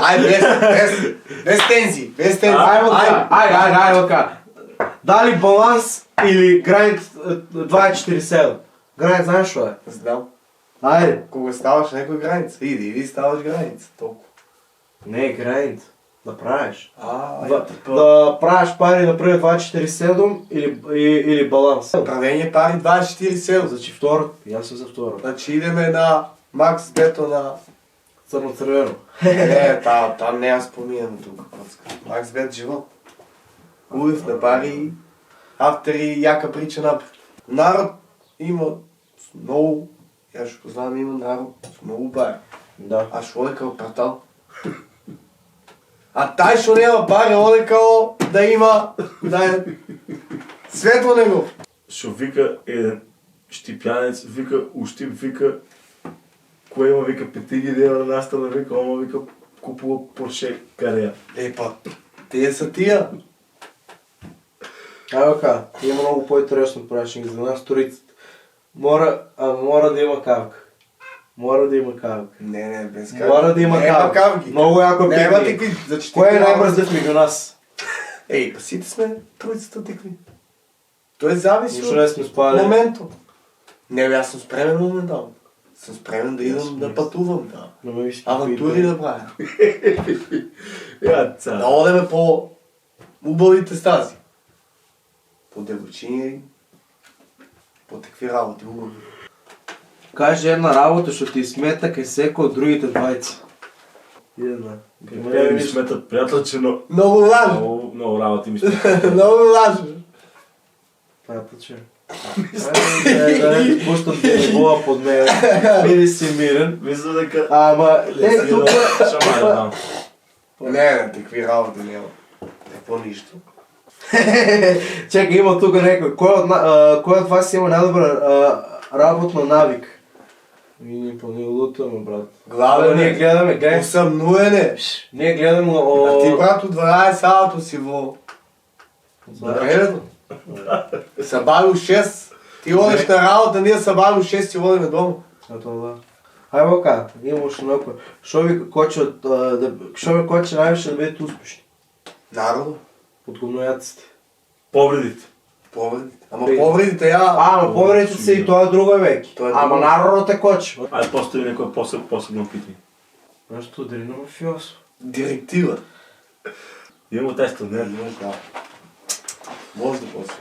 Ајде, без тензии, без тензии. Ајде, ока. Дали баланс или границ 24/7? Границ знаеш што е? Знам. Ајде. Кога ставаш на некој граница, иди ставаш граница, толку. Не, границ. Да правиш. Да, Да правиш пари, например, 24/7 или баланс. правење пари 24/7. Значи второ, јас сум за второ. Значи идеме на Макс Бето на... Црно-црвено. Не, там не ја споминам тука коцка. Макс Бет живот. Улив на пари, автери, јака прича напред. Народ има многу, ја што познавам има народ с многу пари. Да. А што оде као пратал? А тај што нема пари оде као да има, да е светло него. Што вика еден штипјанец, вика у Штип, вика Кое има, вика, 5000 евро на стана, вика, ама, вика, купува Порше Карея. Тие са тия. Ка, има много по-интересно прашинг за нас, туриците. Мора да има кавка. Мора да има кавка. Не, без кавки. Мора да има кавка. Много яко пикни. Кое е най-бързът между нас? Пасите сме троицата тикни. Той зависи Защо не сме спали? момента. Не, аз съм спремен моментално. Съм спремен да идвам да пътувам, да. Авантури да правя. Да одеме по убавите стази. По девочини, по такви работи убави. Кажи една работа, ще ти смета къй всеко от другите двайци. Една. Те ми сметат приятелче, но Много важно. много работи ми сметат. Много важно. Приятелче. Да не ти пущат да не бола под мен. Мири си мирен. Мисля дека... Ама, тук... Шамай да дам. Не, такви работи няма. Какво нищо. Чакай, има тук някой. Кой от вас има най-добра работна навик? Ние лутаме, брат. Главен ние гледаме, гледай. Усъмнуене. Ние гледаме А ти, брат, от 12 салото си во... Зареждано. Събавил 6. Ти водиш на работа, ние събавил 6 и водиме дома. Да. Хай Вълка, имаш някой. Що ви коче най-више да бъдете успешни? Народо. От гумнояците. Повредите. Ама повредите я... Ама повредите са и това е друга веки. Ама народът е коче. Айде постави някой по-съгнал питане. Нещо ударено в философ. Директива. Имам теста, не? Може да после.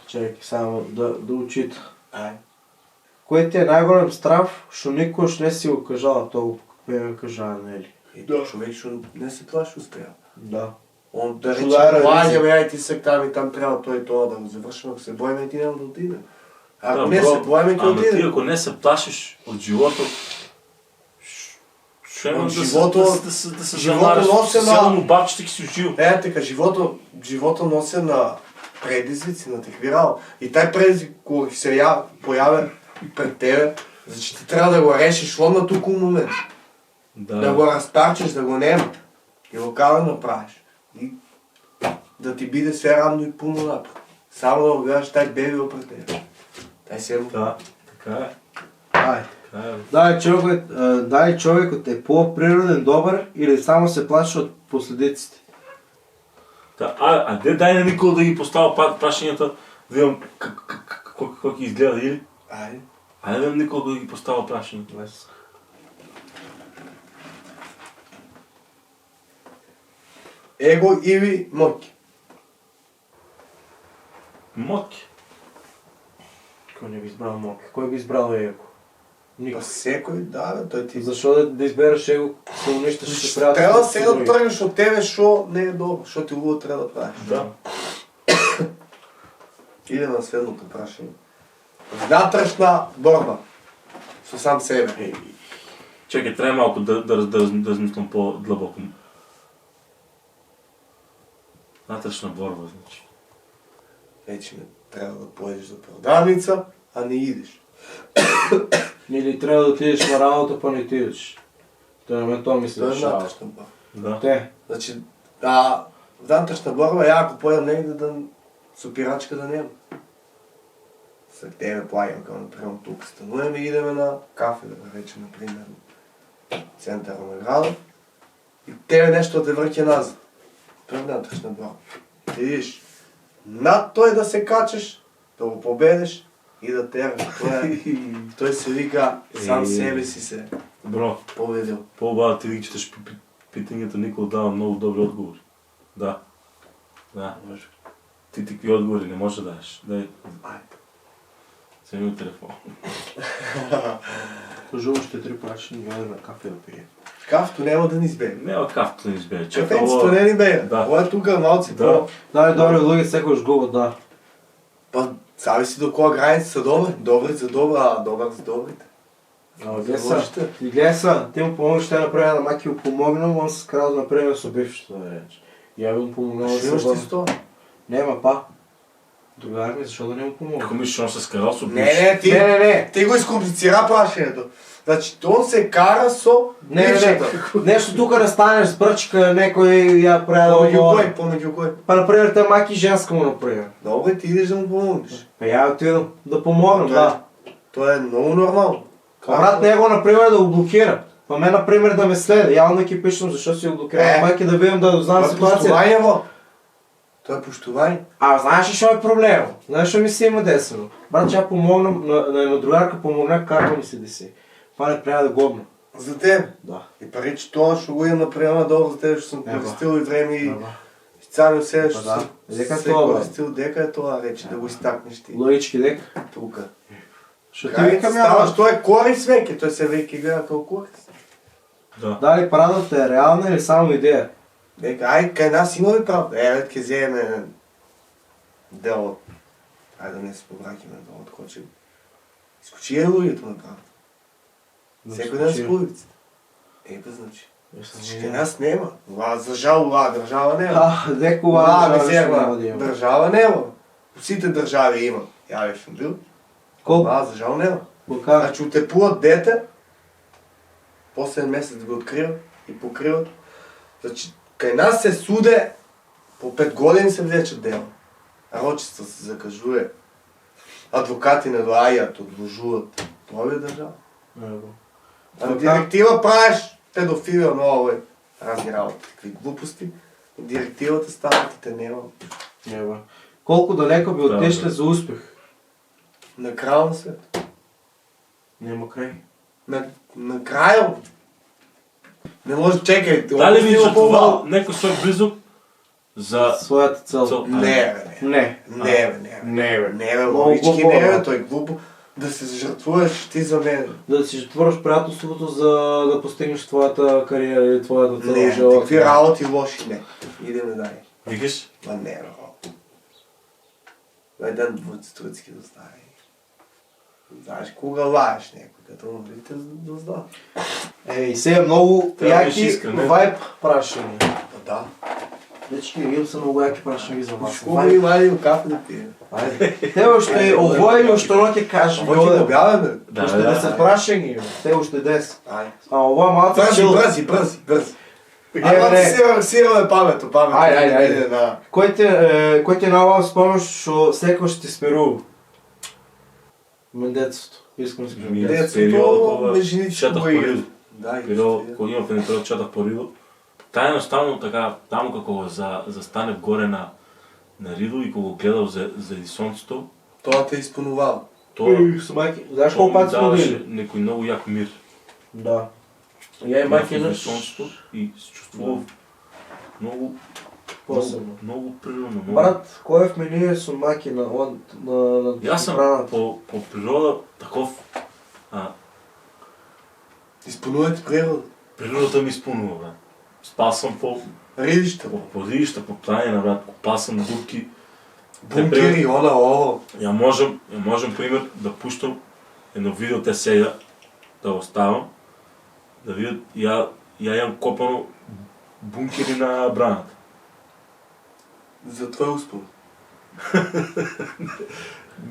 Чакай, само да учита. Кое ти е най-голем страв, що никой ще не си го кажала толкова, какво ме кажа, нели? Човек, що не се плаши успея. Да. Он да Що рече, да лагаме, ай ти сък там и там трябва той и това да го завършим, ако се боиме, ти няма да отидем. Ако не се боиме, ти Ама ти отидем. ако не се плашиш от живота, ще имам да се живота носи на- Сигурно бабчета ки си учил. Така, живота носи на предизвици, на такви работи. И тай предизвик, когато се появя пред тебе, значи ти трябва да го решиш на тук момент. Да го разтарчиш, да го нема. И го кара да направиш. И да ти биде все равно и пълно напред. Само да го гледаш тай бебил пред тебе. Тай се Да, така е. Дали човекът е по-природен добър или само се плаши от последиците? Дай на Никола да ги поставя прашенията, да видим какво ги изгледа, или? Айде на Никола да ги поставя прашенията. Его или Моки? Мотки. Кой не би избрал Моки? Кой би избрал Его? Никой. Всекой, да, той ти... Защо да избереш Его, се унищаш ще приятел? Трябва сега да тръгнеш от тебе, що не е добро, що ти лудо трябва да правиш. Да. Иде на следното прашение. Вътрешна борба. Со сам себе. Чакай, трябва малко да размислям по-длъбоко. Вътрешна борба, значи. Вече не трябва да поедеш за продавница, а не идеш. Или трябва да отидеш на работа, па не отидеш. Той на мен това ми се Това е решава. вътрешна борба. Да. Те. Значи, вътрешна борба, ако поедам негде да сопирачка да няма. След тебе плагам, като например тук стануваме и идеме на кафе, да речем, например, центъра на града. И тебе нещо да те върти назад. Това е вътрешна борба. Ти видиш, над той да се качеш, да го победиш и да тераш. Той се вика, сам себе си се Бро, победил. по-обада ти четеш питанията, Никола дава много добри отговори. Да. Ти такви отговори не можеш да дадеш. Дай. Вземи от телефон. Кажу още 3 прашени, гледа на кафе да пие. Кафето няма да ни избере. Не от кафето да ни избере. Кафенцето не ни бе. Да. Това е тук малци Да. Да, добре, луги, секој губят, да. Па, зависи до коя граница са добри. Добри за добра, а добър за добрите. Гледай са, ти му помогнеш, ще направя на Маки му помогнал, он се крал да направи с бившето, да реч. Я би му помогнал да се Имаш ти върна. 100. Нема па. Тогава ми, защо да не му помогна? Ако мислиш, че он се скарал с убивш. Не, ти го изкомплицира прашенето. Значи, он се кара со Не, бившата. нещо тук да станеш с пръчка, някой я прави да Помеѓу говори. кој, помеѓу кој. Па, например, те маки женска му, например. Добре, ти идеш да му помогнеш. Па я отидам да помогна, Тоа е- да. Тоа е много нормално. Брат, него, например, да го блокира. Па мен, например, да ме следа. Явно ги пишам, защо си го блокира. Майки да видим, да знам Тоа е ситуация. поштување, во. Тоа е поштување. А, знаеш ли що е проблем? Знаеш ли ми се има десено? Брат, че я помогнам на една другарка, помогнах, карма ми се деси. Това не трябва да годно. За тебе. Да. И пари, че тоа што го идам направено долу за тебе, што сум Ева. користил и време и Ева. цяло себе, што Па да. сум Дека се тоа, бе. користил, дека е тоа рече, да го истакнеш ти. Лоички дек. Тука. Що ти Кај викам става, я? што е корис веќе, тој се веќе гледа како корис. Дали правдата е реална или само идея? Дека, ај, кај нас има ли правда? Еве, ќе земеме дел од... Ајде да не се повраќаме дел од Кочево. Искочи е луѓето на правда. Секој ден с улиците. Епа, значи. Кај нас нема. За жал, држава нема. А, деко Ла, ладно, мизерна, држава нема. По сите држави има. Ја бе сум бил. Колко? За жал нема. Кока? Значи, утепуват дете, последен месец го откриват и покриват. Значи, кај нас се суде, по 5 години се влечат дела. Рочица се закажуе. Адвокати не доаѓаат, одложуват. Тоа е држава. А директива правиш педофилија, много е разни работи, какви глупости. Директивата стават и те нема. Ева. Колко далеко би отишли за успех? На крај на свет. Нема край. На крај. Не може, чекай. Дали ви жртвувал некој свој близок за Своята цел. цел? Не, бе, Не. не. Не, бе. Не, бе, Много логички глупо, не, бе. бе, той глупо. Да се жертвуваш ти за мен. Да си жертвуваш приятелството, за да постигнеш твоята кариера или твоята цел в Не, живота. такви работи лоши, не. Идеме дале. Викаш? Ма не, бе, еден двуцки да стане. Знаеш кога лаеш някой, като му видите да знае. Ей, сега много Трябва да яки си искрен, не? вайб прашени. Да. Дечки, имам са много яки прашени за вас. Шкуба има един кафе да пие. Айде. Те още овој още но ќе кажем. Ама ти обяваме. Още да се прашени, бе. Те още 10. Ай. А ова малко Бързи. Ама не. си ревърсираме памето. Айде. Кој ти нова спомняш, што секој ще ти смирува? Детството. Искам да си кажам. Ми, Детството, период, ме жените шатах го играат. по Ридо. Да, Период, кога имав еден период, шатах по Ридо. Та едноставно така, таму како застане горе на Ридо и кога го гледал за сонцето, Това те изпълнувава. тоа Майки, знаеш колко пати сме даваше били? некој многу як мир. Да. Я и майки на наш сонцето и се чувствував многу посебно. многу природно. Брат, кој е в мене со майки на Јас сум отбраната? по природа таков, Изпълнувате природа. природата ми исполнува, брат. Спал сум по Ридища. подишта, по планина, брат, копал сум дупки. Бункери, ово. Ја можам пример да пуштам едно видео те сега да го ставам, да видат ја имам копано бункери на браната. За твой успон.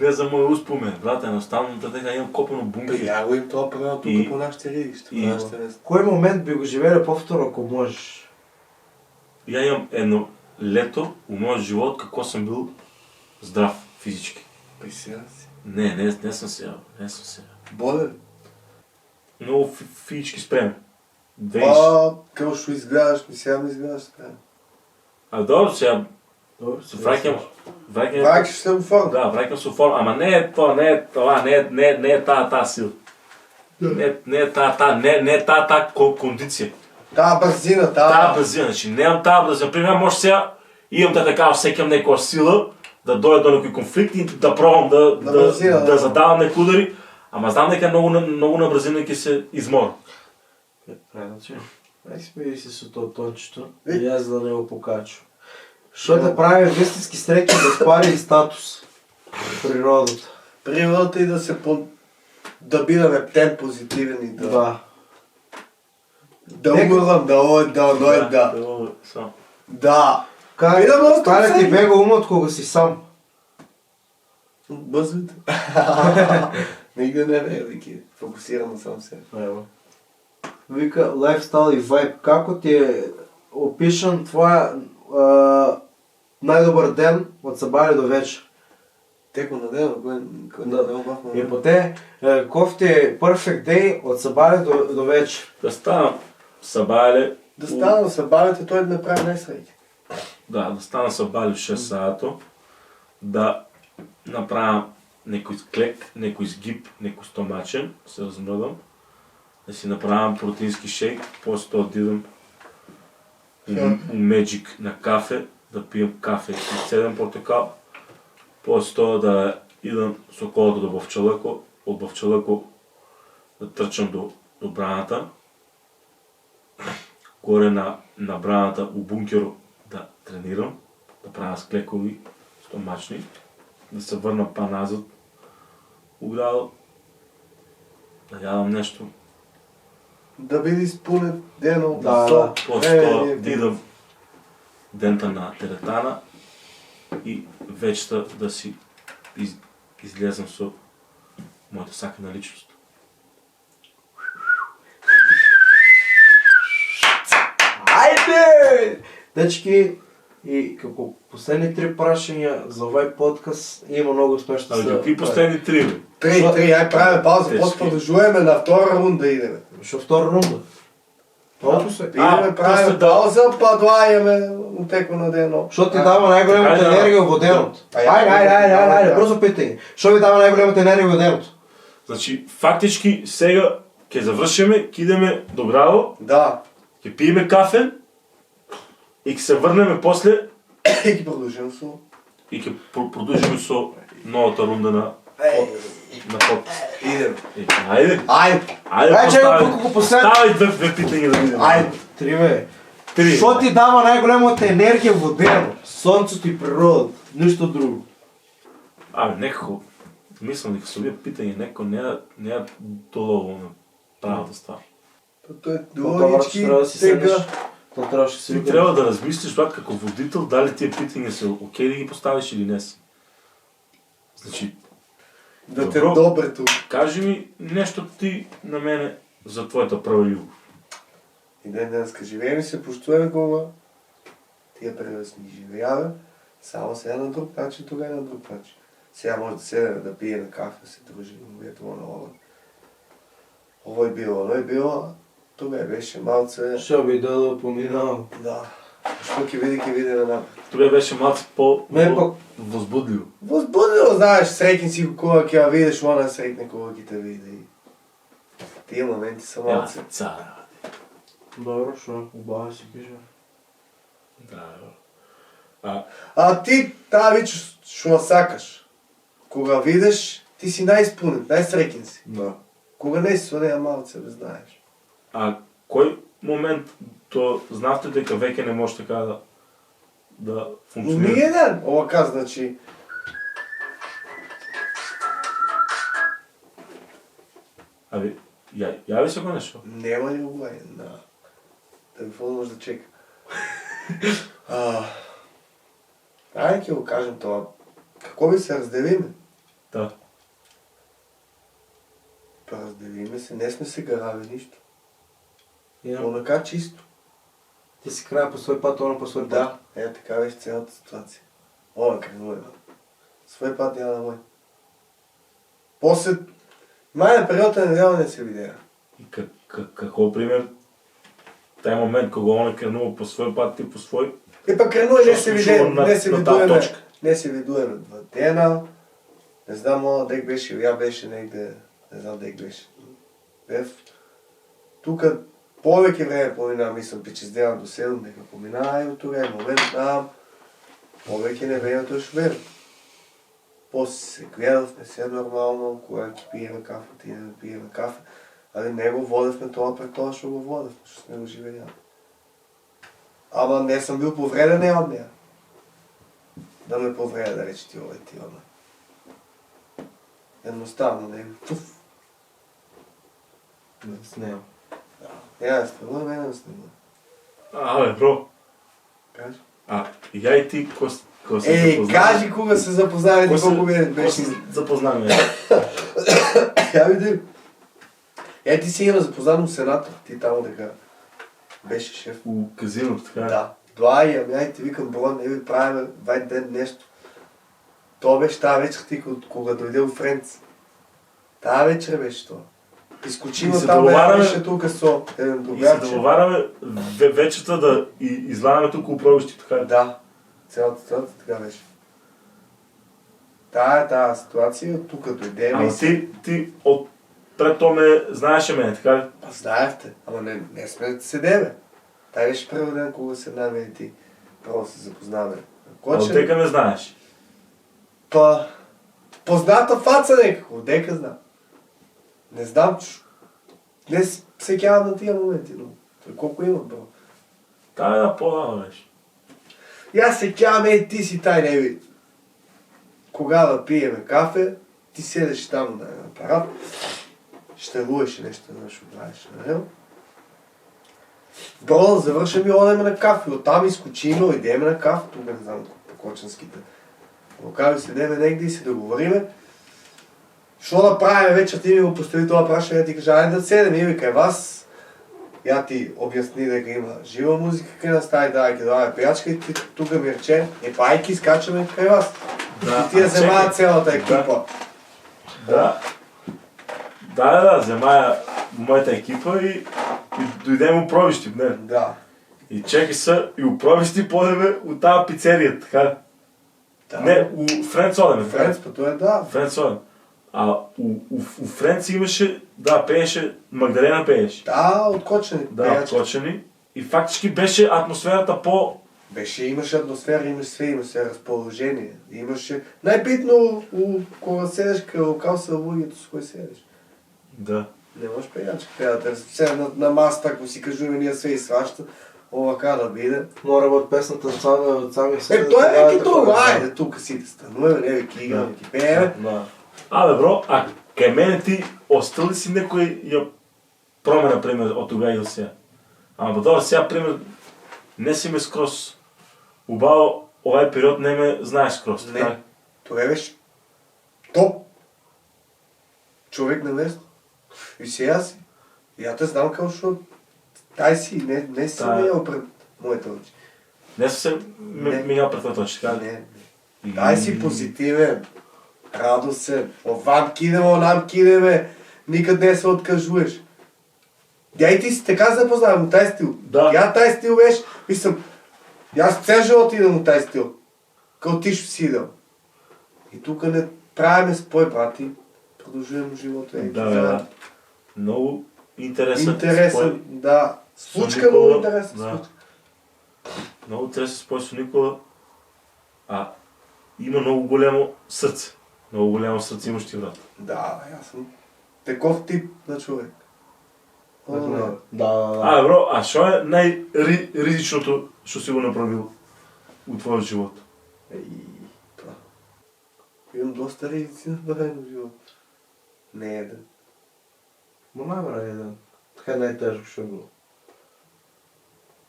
Не за мој успомен, брат, едноставно дека имам копано бункери. Я го им това правил тук И- по нашите ридища. По и- нашите места. Кој момент би го живеле повторно, ако можеш? Ја имам едно лето у мојот живот како сум бил здрав физички. При сега си. Не сум сега. Болен. Многу физички спремен. Како што изгледаш, ми сега не изгледаш спрямо. А добро, сега Добре, се враќам. Вракиш се у форма. Да, враќам се у форма, ама не е тоа, не е таа сила. Не е таа кондиција. Таа бързина, Таа брзина, значи немам таа брзина. Пример, може сега имам така сеќам некоја сила да дојде до некој конфликт и да пробам да задавам некои удари, ама знам дека многу на брзина ќе се изморам. Значи, ай смири се со тоа тончето и јас да не го покачу. Што да прави вистински среќа да спари и статус? Природата. Природата и да се да бидеме тем позитивен и да умрам, да. Как Видам много стане ти тъпсен. бега умот кога си сам? Бъзвите. Никъде не е, Вики. Фокусиран на сам себе. Вика, лайфстайл и вайб. Како ти е опишан твоя най-добър ден от събаля до вечер? Теко на ден, кой Да. не обахме. И по те, ков ти е perfect day от събаля до вечер? Да стана събале. Да стана да се бавите, той да ме прави най-среди. Да стана събале в 6 сато. Да направя некой клек, некой сгиб, некой стомачен, се размръдам. Да си направям протеински шейк, после това отидам у Magic на кафе, да пием кафе и 7 портокал. После това да идам с околото до Бавчалъко, от Бавчалъко да тръчам до браната. Горе на браната у бункеро да тренирам, да правя склекови, стомачни, да се върна па-назад, оградо, да ядам нещо. Да биде спунет дено. Да. После това да идам дента на теретана и вечерта да си излезам с моята сакана личност. Айде! Дечки, и како последни 3 прашања за овај подкаст има много смешно. Али какви последни 3, бе? Три, ай правим пауза, Тежки. после продължуваме на втора рунда идеме. Шо втора рунда? Толку се. Идеме, правим после да- пауза, па длајаме утеко на дено. Шо ти дава најголемата така да. енергија во денот? Ајде, брзо питање. Шо ви дава најголемата енергија во денот? Значи, фактички сега ќе завршиме, ќе идеме до градо, Да. ќе пиеме кафе и ќе се върнеме после И ги продължим со... и ќе продължиме со новата рунда на подкаст. Идеме. Ајде! Ајде. Ајде, чекай, колко последно- Ставай две питања да видим. Ајде. Три бе. Три. Шо ти дава најголемата енергија во денот? Сонцето и природата, ништо друго. Некако, мислам дека со овие питања некако не е долово на правата ствар. Тоа е Тоа логички, треба да си тега. седнеш. Тоа трябваше си Ти трябва да размислиш, брат, како водител, дали тия питања са окей да ги поставиш или не са. Значи, Да те добро. добре тук. кажи ми нещо ти на мене за твоята прва любов. И ден денеска живеем и се поштуваме кога тия превесни живеяве, само сега на друг начин, тогава на друг начин. Сега може да седем да пием кафе, да се дружим, ето на ова. Ово е било, тогава беше малце... Шо би да поминал. Да. Що ќе види на напред. Тогава беше малко Не, пак- по-възбудливо. Возбудливо, знаеш, срекни си го кога ќе я видиш, она срекне кога ќе те види. Тия моменти са Ела малце. се цара. Добро, шо убава си кажа. Да. А ти таа вич што сакаш. Кога видиш, ти си најиспунет, најсреќен си. Да. Кога не си со неја малце, бе знаеш. А кој момент то знавте дека веќе не може така да функционира? Ние ден, ова каза, значи, Яви се го нещо? нема ли го на телефон може да чека. Ајде ќе го кажем тоа. Како би се разделиме? Да. Па разделиме се, не сме се гарали ништо. Ja. Онака чисто. Ти си краја по свој пат, она по свој пат. Да, така беше цялата ситуација. Ова кренува. Свој пат ја на мој. После мајна периода недела не се видеа. И како пример, тај момент кога он кренува по свој пат, ти по свој, Па кренува не Што се случува видеме, на- не се на таа видуваме. точка? Не се видуваме 2 дена. Не знам, она дек беше, или ја беше негде, не знам дек беше. Бев тука повеќе време поминаа, мислам, 5-6 дена до 7 дека поминаа и од тога е момент там. Повеќе не време тоа што верам. После се гледавме се нормално, кога ќе пиеме кафе, отидеме да пиеме кафе. Али не го водевме тоа пред тоа што го водевме, што сме го живејали. Ама не съм бил повреден и од нея. Да ме повреда, да рече ти овој ти она. Едноставно, не. Туф. С нея. Ја да снимам, мене да снимам. бро, Кажи. и ја и ти, ко се Ей, запознаваме? кажи кога се запознаваме, Ко колко се ми беше. запознаваме? Я види. Ти си има запознано сенатор, ти там така. Беше шеф. У казиното, така. Да. Два и ти викам, бро, не ви правим вай ден нещо. То беше тази вечер ти, кога дойде у Френц. Тая вечер беше това. Изкочино И се там договаряме- беше тук со един И се другарче. договаряме вечерта да излагаме тук опробващи, така. Да. Цялата така беше. Тая ситуация, тук дойде Ама и си... ти от пред то ме знаеше мене, така ли? Знаехте, ама не сме да седеме. Тай беше първи ден, кога се наме и ти. Право се запознаваме. А отдека ме знаеш. Па... Позната фаца некако, дека знам. Не знам, че... Не се кявам на тия моменти, но... Той колко има, бро. Та е да по-дава беше. И аз се кявам, ти си тай не ви. Кога да пиеме кафе, ти седеш там на апарат, ще луеш нещо, нещо правиш, нали? Бро, да завършим и одеме на кафе. Оттам изкочиме, идеме на кафе, тук не знам по коченските локали, седеме негде и се договориме. Що да правим вечер, ти ми го постави това прашане, ти кажа, айде да седем, и викай вас. Я ти обясни дека има жива музика, къде настави, давай приячка и ти тук ми рече, пайки, скачаме край вас. Да, И тия вземаят чекай. цялата екипа. Да, вземая моята екипа и дойдем опробищи, не. Да. И чекай са и опробищи подеме от тази пицерия, така. Да. Не, у Френц одеме. Френц, па той е да. Френц одеме. А у Френц имаше, да, пееше, Магдалена пееше. Да, откочени. Да, откочени. И фактически беше атмосферата по... Имаше атмосфера, имаше разположение. Имаше... Най-битно, кога седеш къде локал са лугито, с кой седеш. Да. Не можеш приятелка, трябва да търси. Сега на масата, ако си кажуме, ние се изсваща, овака да биде. Мора от песната сами се... Той е кито, айде, тук си да стануваме, не ви кига, да ти пееме. Да. Абе, бро, а кай мене ти остал ли си некој ја промена, пример, от тогава и до сега? Ама добро, сега, пример, не си ме скроз. Убаво, овај период не ме знаеш скроз. така ли? Не, това беше топ. Човек на место. И сега си. И я те знам kao що тай си, не си Та. миял пред моите очи. Не съм се Не. минал пред твоята очи, така ли? Не. Дай си позитивен, радостен, овам кидеме, онам кидеме, никъд не се откажуеш. И ти си така се запознавам от тази стил. Да. Я тази стил беше, мислям, и аз цял живот идам от тази стил. Като ти ще си идал. И тук не правиме спой, брати. Продължуваме живота. Да. Много интересен. Интересен, спой. да. Случка Никола, много интересна. да. Случка. Много интересен спой с Никола. Има много голямо сърце. Много голямо сърце имаш ти, брат. Да, аз съм таков тип на човек. Да. Бро, а що е най-ризичното, що си го направил от твоя живот? Това. Имам доста редици направено в живота. Не един. Най-бре един. Така най-тежко ще било.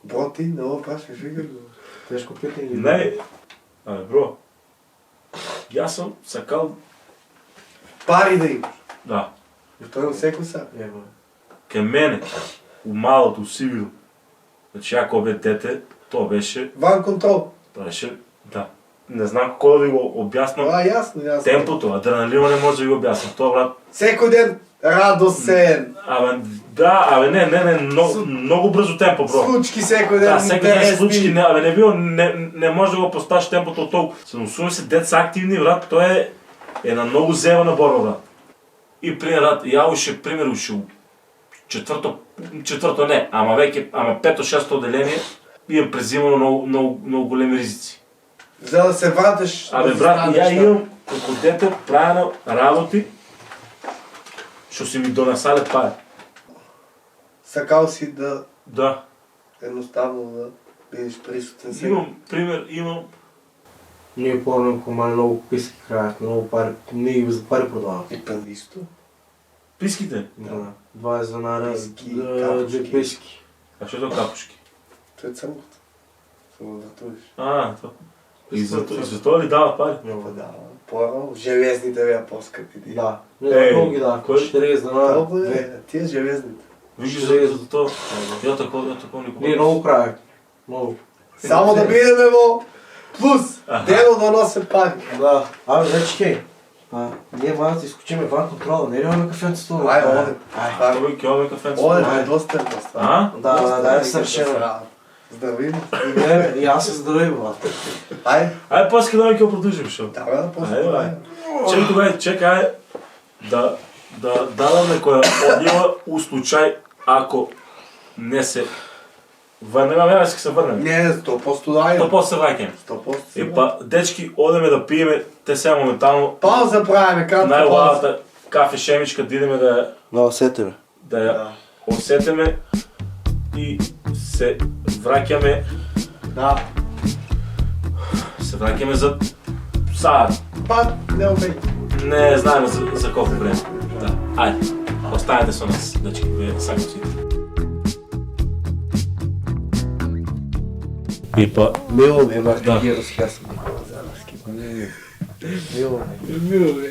Бро, ти много прашаш, вика го. Тежко питане ги. Бро, аз съм сакал... Пари да имаш. Да. И той на всеко са. Към мене, у малото сивил, значи ако бе дете, то беше... Ван контрол. Да. Не знам какво да ви го обясна. Ясно. Темпото, адреналина не може да ви го обясна. Това, брат... Всеки ден радостен. Не, много бързо темпо, бро. Случки всеки ден. Да, всеки ден интересни. случки, не може да го поставиш темпото от толкова. Съносуваме се, деца активни, брат, той е на много зелена борба, брат. И пример, брат, я уше, пример, уше четвърто не, ама пето-шесто отделение и е презимано много големи ризици. За да се вратиш. Брат, я имам като дете правена работи, що си ми донесале пари. Сакал си да Да. едноставно да бидеш присутен сега. Имам. Ние помним комали много писки краят, много пари. Ние ги за пари продаваме. И пандисто. Писките. Да. 20 звънара, Писки, две капушки. писки. А що е капушки? Той е цъмката. Се го въртуваш. Това. И за това ли дават пари? Много да. Железните бе по-скъпи. Да. Не знам колко ги да. кой? 40 дена. Толкова е, тия железните. Виж за това. Я такова не Ние много правим. Много. Само да бидеме во плюс. Дело да носим пари. Да. Абе, вече хей. Ние малко изкочиме ван контрола. Не ли имаме кафенце с това? Айде, оде. Той киломе кафенце. Оде, доста е доста. А? Да, съвършено. Здрави. И аз се здравей, брат. Айде. Айде, после да ми продължим, шо. Да, после. Чекай тогава, чекай да даваме коя однива у случай, ако не се върнем, време да се върнем. Не, 100% дай. То после се вракем. 100% И па, дечки, одеме да пиеме, те сега моментално Пауза правиме, кратка пауза. най-лавата кафе шемичка, да идеме Да, усетиме. да я усетиме и се вракяме. Да. Се вракяме за сад. Пак, не обей. Не знаем за колко време. Да. Айде, останете с нас, дечки, вие сами си. И па, Мило ми е, Да. Марти, разкясам. Мило ми.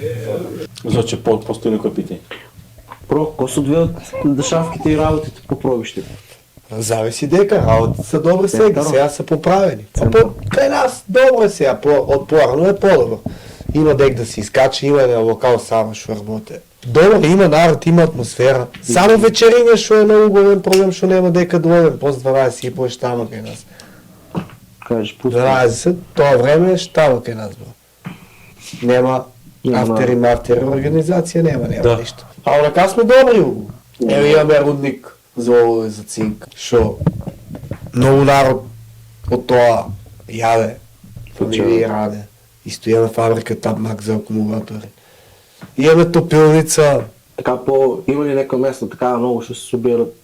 заче по-стои некој питање. Про, ко се одвијат дешавките и работите по пробище? Зависи дека, работите са добри сега, Център. сега са поправени. Център. Кај нас добро е сега, од порано е по-добро. Има дек да се изкача, има на локал само шо работе. Добро, има народ, има атмосфера. Само вечериња шо е многу голем проблем, шо нема дека да одем после 12 и по штама кај нас. Кажеш, пусти. 12, тоа време е штама кај нас, бро. Нема Няма. автери мафтери организација, нема Да. ништо. А онака сме добри. Ево имаме рудник за олово и за цинк. Шо многу народ од тоа јаде, фамилии раде. Исто имаме фабрика Табмак за акумулатори. Имаме топилница. Така има ли некој место така много ще се собират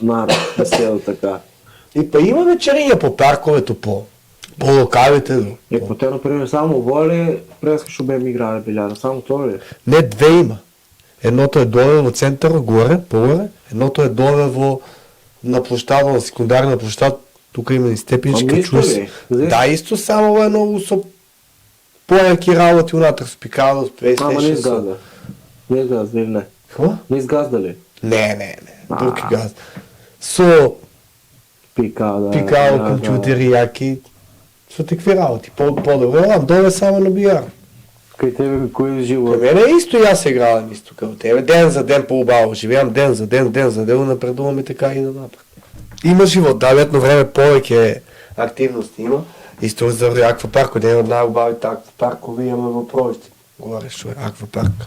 на весело така? И па има вечериња по парковето, по локалите. И по те, например, само воли, преска ще бе играли биляда, само това ли? Не, две има. Едното е доле во центъра, горе, по-горе. Едното е доле на площада, на секундарна площад. Тук има и степеничка, Ами, чуй исто се. ли? Зашто? Да, исто само е много со појаки работи унатре, с пикала, с Ама не PlayStation. изгазда. Не изгазда или не? Какво? Не изгазда ли? Не. Друг е газ. Со Пикала, пикала, компютери, јаки. Со такви работи. По-добре, доле само на бијар. Кај тебе кој е живо? Кај мене исто јас игралам исто како тебе. Ден за ден поубаво живеам, ден за ден напредуваме така и напред. Има живот, да, летно време повеќе активности има. Исто заради аквапарк, еден од најубавите аквапаркови имаме во Провиште. Горе што е аквапарк.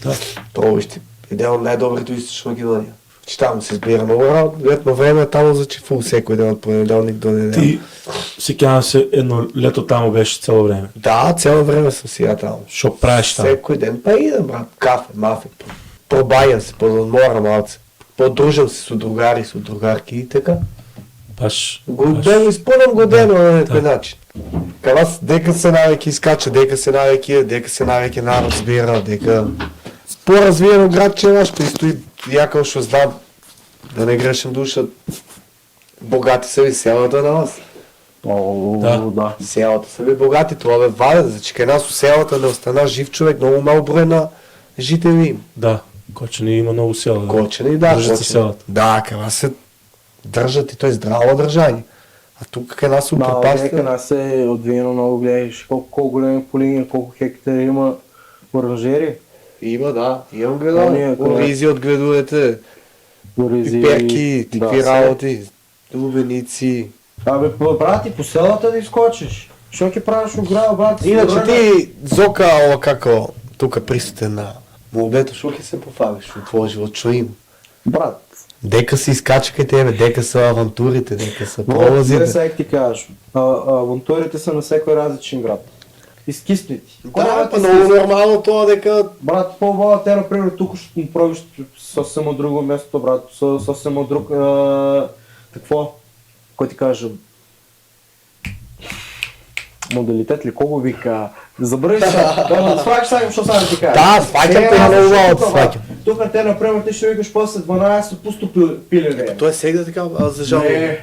Да. Провиште, еден од најдобрите во Источна Македонија. Че таму се збира многу работа, летно време е таму за чифул секој ден од понеделник до недела. Ти сеќавам се едно лето таму беше цело време. Да, цело време сум сега таму. Што правиш таму? Секој ден, па идам, брат, кафе, мафе, пробајам се, пододморам малце. Подружам се со другари, со другарки и така. Баш. Годено, исполнам годено на некој Да. начин. Кај вас дека се навеќе искача, дека се навеќе народ збира, дека по-развиено градче нашто, исто и ја како што знам, да не грешам душа, богати са ви селата на вас. Да. Селата са ви богати, тоа бе вале, значи кај нас у селата не остана жив човек, многу мал број на жители им. Да, Кочани има многу села. Кочани, да. Држат се Кочани. селата. Да, кај вас се држат и тоа е здраво држање. А тук кај нас се Да, упропастија. нека нас е одвиено много, гледаш колко големи полини, колко хектари има оранжери. Има, да. Имам Оние, гледал. кога- Оризи од градовете, Оризи, пиперки, такви да, работи, лубеници. Абе, брати, по селата да изкочиш. Що ќе правиш ограда, брат? Иначе ти, Зока, ова како тука присутен на молбето, шо ќе се пофавиш во твојот живот, шо има? Брат, Дека се искача кај тебе, дека се авантурите, дека се не пролазите. сега ти кажеш. Авантурите са на всеки различен град. Изкиснати. Да, па много нормално тоа дека Брат, по-бала те, например, тук ще му пробиш съвсем от друго място, брат, съвсем от друг... какво? Кой ти кажа? Модалитет ли? Колко вика? Забрави се. Сваќаш сега, що сега ти кажа. Да, сваќам те на много малко, сваќам. Тук те, например, ти ще викаш после 12 пусто пилене. Тоа е сега така, а за жал. Не,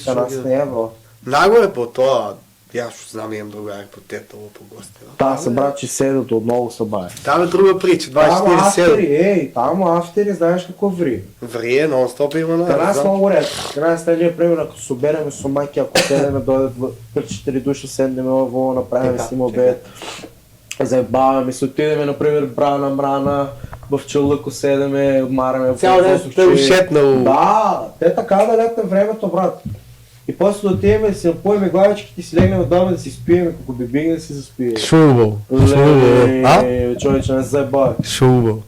нас не е, бро. Нагоре по тоа. аз ще знам, имам другари по Тетово, по гостина. Та се брат, че седят отново са бая. Там е друга прича, Там 24-7. афтери, там афтери, знаеш какво ври. Врие, нон-стоп има на... Kana smo mogu reći, kana следния пример, ако се оберем с майки, ако седеме, дойдат 3-4 души, седнем ово, направим си му обед, заебаваме се, отидеме, например, брана, в Чулъко седеме, отмараме, Цял ден сте ушетнало. Да, те така да летне времето, брат. И после отиваме да си напоиме главичките и си легнем отдаваме да си спиеме, како бибиги да си заспие. Шубаво. Човече, не се заебавай. Шубаво.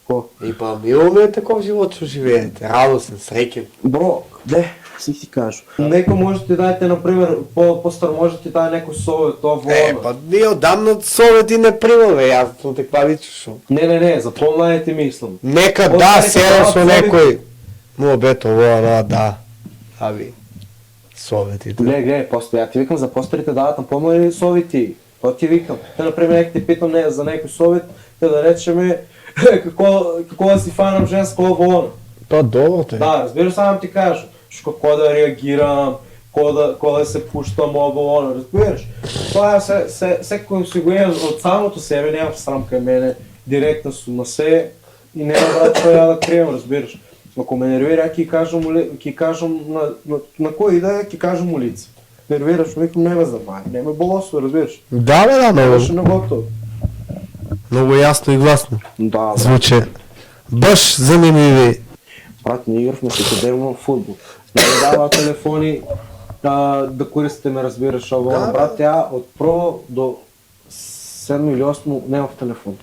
Ко? И па, мило е таков живот, що живеете. Радостен, среќен. Бро, де, си ти кажу. Некој може да ти дадете, например, по-стар може да ти даде некој совет, тоа воно. Па ние отдамна совети не примаме, јас сум таква личо. Не, за по-младите мислам. Нека да, седам со некој. Му обето, ово, да. Аби, советите. Гледай, после, ја ти викам за постарите дават на по-млади совети. Тоа ти викам. Те, например, нека ти питам за некој совет, те да речеме како да си фанам женско воно. Па добро те. Да, разбираш, само ти кажу. Како да реагирам, како да се пуштам ово, разбираш. Това е секој си го имам од самото себе, нема срам кај мене, директно сум на се и нема брат што ја да крием, разбираш. Ако ме нервира, ќе кажам на кој да е, ќе кажам улица. Нервираш, викам нема забави, нема болосо, разбираш. Да, бе, да, Немаше на готово. много ясно и гласно. Да, Звучи. Баш занимливи. брат, ние играхме всекидневно футбол. Не ми дава телефони да користиме, разбираш, ова. Брат, тя от първо до 7 или 8 нема в телефон.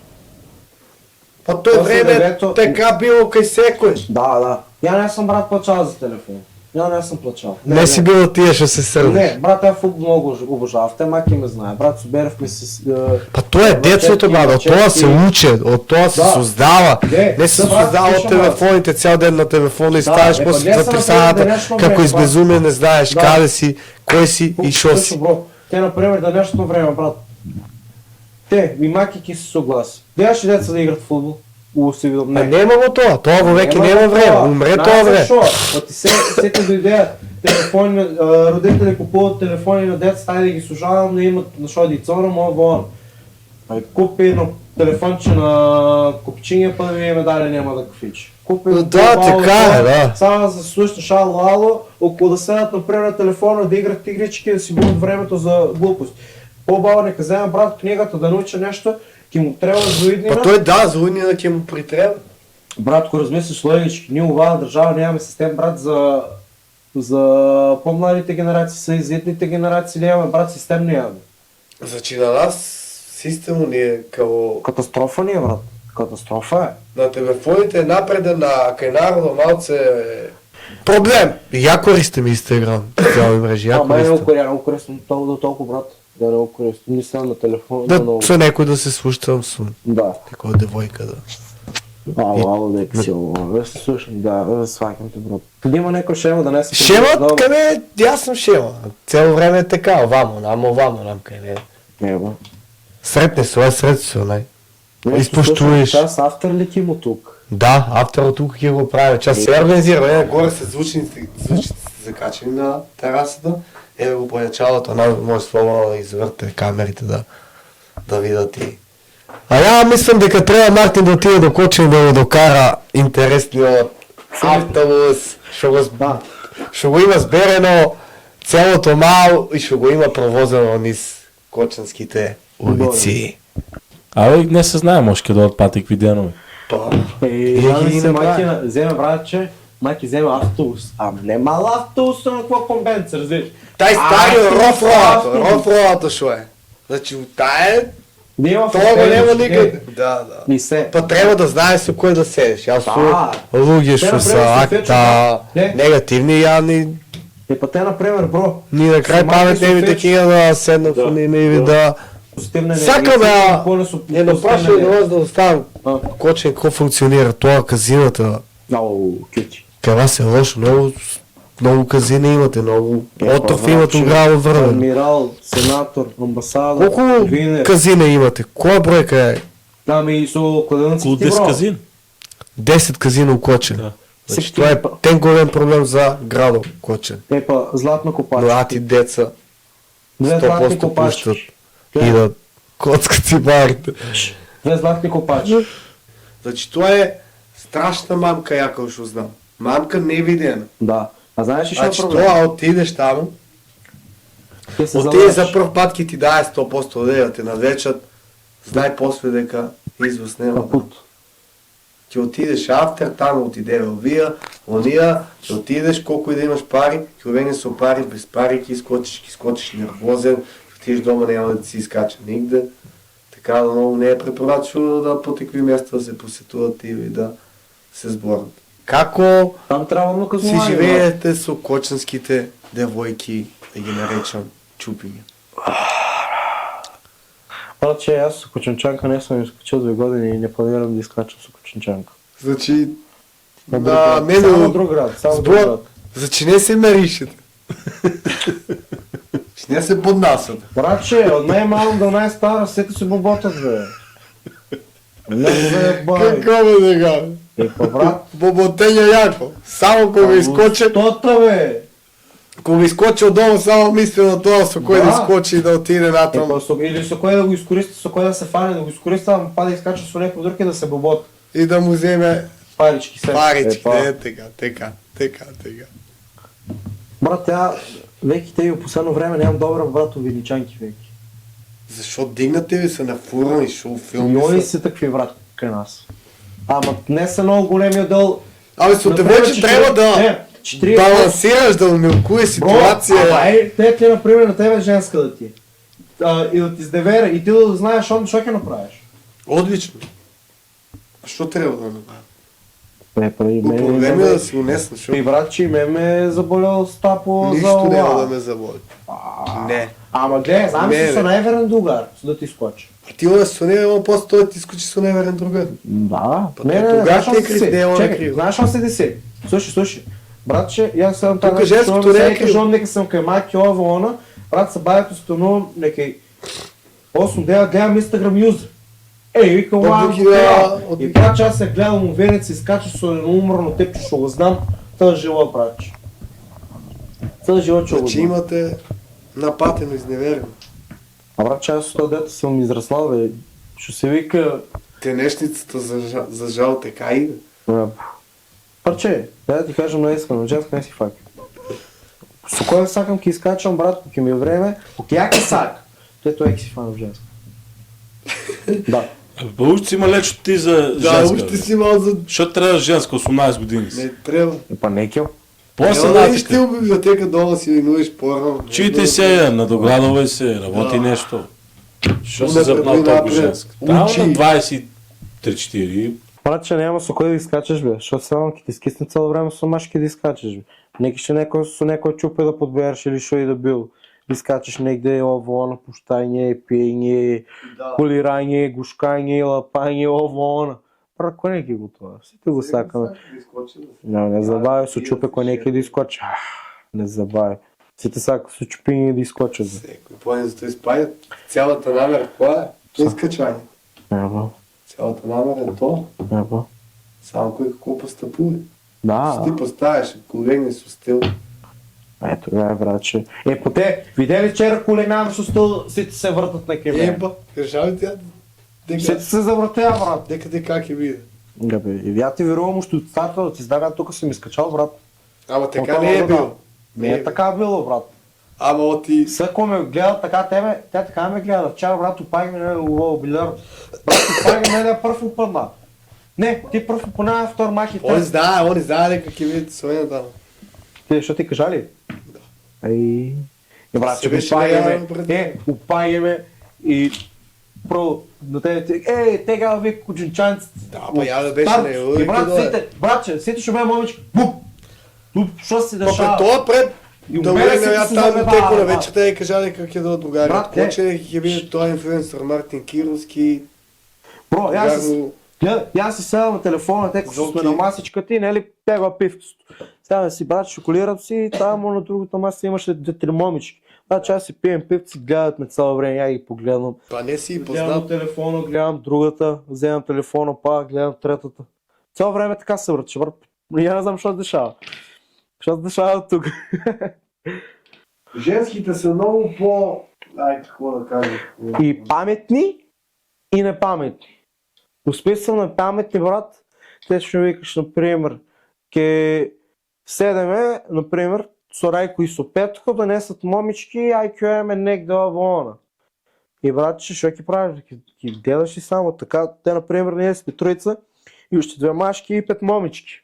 Па тој време така било кај секој. Да. Я не съм, брат, плачал за телефон. Я не съм плачал. Не си било тие што се срдиш. Не, брат, я футбол много обожавам. Те маки ме знае. Брат, соберахме се... Па тоа е децото, брат, од тоа се уче, од тоа се создава. Не се создава од телефоните, цял ден на телефона и ставаш после затресаната, како избезумен, не знаеш каде си, кој си и шо си. Те, например, да днешното време, брат, те, и маки се согласи. Гледаш ли деца да играт футбол? Си видам, Не, нема го тоа во веќе нема време, умре тоа време. Оти сети дојдеа телефони, родители купуват телефони на деца, ајде да ги служавам, не имат на шо дицорам, ово. Купи едно телефонче на купчиња, па да ви ме дали нема да кафич. Да, така е, да. Само да се слушаш ало, около да седат например на телефона, да играт игрички, да си губят времето за глупост. По-баво нека взема брат книгата да научи нещо, ки му трябва за иднина. Па тој да, за иднина ќе му притреба. Брат, ако размислиш логички, ние оваа държава нямаме систем, брат, за по-младите генерации, са изетните генерации нямаме, брат, систем нямаме. Значи на нас систему ни е као... Катастрофа ни е, брат. Катастрофа е. На телефоните напреден, а кај народо малце е... Проблем! Ја користим Инстаграм, социјални мрежи, ја користим. Не го користам толкова, брат. Да не го користам, не сам на телефона. Да, со некој да се слушам сум. Да. Како девојка, да. Ало, дека си ово, да се слушам, да свакам те, брат. Къде има некој шема да не се... Шемат, каде јас сум шема. Цело време е така, овамо, нам каде. Не, бе. Сретне се, сред се, нај. Испоштуеш. Час автор ли ти му тук? Да, авторот тук ќе го прави. Час се организира, горе се звучниците закачени на терасата. Еве го поначалото, може слободно да изврте камерите да видат и... А ја мислам дека треба Мартин да отиде до Кочани да го докара интересниот автобус, што го има зберено целото мал и што го има провозено низ кочанските улици. Абе, не се знае, може ќе дойдат патикви денови. Па, ја ми се маки вземе братче, маки вземе автобус. Ама не мал автобус, но какво комбенца, разбираш? тај стариот рофролато шо е. Значи, тај тоа го нема никаде. Да. Ни се. Па треба да знаеш со кој да седиш. Јас сум луѓе што се акта негативни, ја ни... Па те, например, бро... Ни на крај памет не ми такива да седнат и не ви да... Сакаме, не напрашај да вас да оставам Кочани како функционира тоа казината. Ау, кјути. Кај вас е лошо, многу казини имате, многу отров имате у градот Врвен. Адмирал, сенатор, амбасадор, Колку винер. казина имате? Која бројка е? Ами со кладенците Около 10 казин. 10 казина у Кочани. Да. Значи тоа е голем проблем за градот Кочани. Епа, златна копачка. Млади деца. 2 златни копачи. пущат и да коцкат си барите. 2 златни копачи. Значи това е страшна мамка, яка ще знам. Мамка невидена. Да. А знаеш ли, Значи що е проблем? това отидеш там, Ти се отидеш залъжеш. за пръв път ки ти дае 100% да те навлечат, знай после дека извъз нема. Капут. Ти отидеш автор, там отиде Вия, ония, ти отидеш колко и да имаш пари, човени са пари, без пари ки скочиш нервозен, отидеш дома няма да си изкача нигде. Така да много не е препоръчвано да по такви места да се посетуват или да се сборят. Како Там трябва много си казване. живеете с кочанските девойки, да ги наречам чупиня? Че аз с Кочанчанка не съм изкачил 2 години и не планирам да изкачам с Кочанчанка. Значи, На друг на град. мен Само друг град, само друг сбор, град. значи не се меришете. Че не се поднасят. Братче, от най-малък до най-стара, всеки се боботат, бе. Не се бай. Какво бе сега? Епа, брат. Боботеня яко. Само ако ви изкоча, Тота, бе. ако ви изкочи от дома, само мисля на това, с кой да Да. изкочи и да отиде натам. Епа, или с кой да го изкористи, с кой да се фане, да го изкористи, ама пада и изкача с някой друг и да се бобот. И да му вземе Парички се. парички. Епа. Не, така. Брат, тя, веки те и в последно време нямам добра брат от виничанки, веки. Защо дигнате ви са на фурани шоу филми? Милиони са? си такви, брат, към нас. Ама не са много големи отдел. Абе, с девойче трябва да балансираш, да умилкуеш ситуация. Те, например, на тебе женска да ти. И да ти издевера, и ти да знаеш, що ще направиш. Отлично. А що трябва да направя? Не, прави По проблеми да си унесна, И брат, че и ме е заболял стапо за Нищо няма ова. да ме заболи. Не. Ама гледай, знам Не, си бе. са най-верен другар, за да ти скочи. А ти ме соне, ама после той ти скочи с неверен другар. Да. Па тогава ти е крив, не е он е крив. Знаеш какво се деси? Слушай. Братче, аз съм там. Тук женското не е крив. Кажу, нека съм кай майки ова она. Брат, се бавят стану, некай 8-9 гледам Instagram юзер. Ей, викам, От лам, 2000 и брат, че аз се гледам увенец, изкача с умърно теп, че ще го знам, тъй жила, братче. Тъй жила, че го Значи знам. имате напатено изневерено. А брат, че аз с това дето съм израснал, бе, ще се вика... Тенешницата за жал така иде. Парче, да ти кажа, много искам, но женска не си фак. С кой сакам ки изкачам, брат, поки ми е време, поки яка сак. Тето е си фан в женска. Да. Българите има лечо ти за Да, женска. още бе. си мал за... Защо трябва женска 18 години си? Не трябва. Епа не кел. После Няма да иш ти натика. в библиотека дома си винуеш по-рано. Чуйте се, надоградовай се, работи Да. нещо. Що Да се запнал преди толкова напред. женска? Там Учи. на 23-4. Брат, че няма с кой да изкачаш, бе, защото само ки ти скисне цяло време с машки да изкачаш, бе. Неки ще някой чупе да подбереш или шо и да бил. Изкачаш негде ово на пущање, пиење, полирање, гушкање, лапање, ово на. Брат, кой неки го това? Сите го сакаме. Не забавя се чупе кой неки да изкочи. Не забавя. Сите сака се чупиње да изкочат, бе. Секој поне за тој спајат. Цялата намера која е? То искачање. Ево, Цялата намера е то. ево. Само кој како постапува. Да, Ти поставяш колени со стил. ето е, братче. По те, видели вчера коленаваш с стол, сите се въртат на кеме. Еба, кажа тя. Сите Дека се завъртя, брат. дека как е биде. Да бе, и я ти верувам още от старта, да ти знам, тук съм изкачал, брат. Ама така От не е това било. да. Не е така било, брат. Ама оти... Съко ме гледа така тебе, тя така ме гледа. Вчера, брат, опаги ме на лово билер. Брат, опаги ме да първо упадна. Не, ти първо по втор мах и Он те. знае дека ќе биде својна там. Ти, що ти кажа ли? Да. Ей. И брат, Се че беше опагаме. реално пред- Опаги ме и про, на тебе, тега вик кученчанците. Да, па ја да беше на И брат, сите, братче, сите ще бе момичка. Буп! Буп, що се Па дешава? пред тоа пред И да умере бъде се ја да се там забава, теко на да. вечерта и кажа дека ќе дойдат другари. Брат, Поче дека ќе биде тоа инфлуенсър Мартин Кировски. Бро, Гарно- аз си седам на телефона, тъй като Жълти. сме на масичката и нели пева пивкото. Сега си брат, шоколирам си и там на другата маса имаше две-три момички. Значи аз си пием пивци, гледат ме цяло време, я ги погледам. Па не си Гледам познат. телефона, гледам другата, вземам телефона, пак гледам третата. Цяло време така се върче, брат. Я не знам, що се дешава. Що се дешава тук. Женските са много по... Ай, какво да кажа? И паметни, и непаметни. По смисъл на паметни, брат, те ще викаш, например, ке седеме, например, Сорайко и Сопетко да несат момички, IQ е нек да вълна. И брат, ще ги правиш, ги делаш и само така. Те, например, ние сме троица и още 2 машки и 5 момички.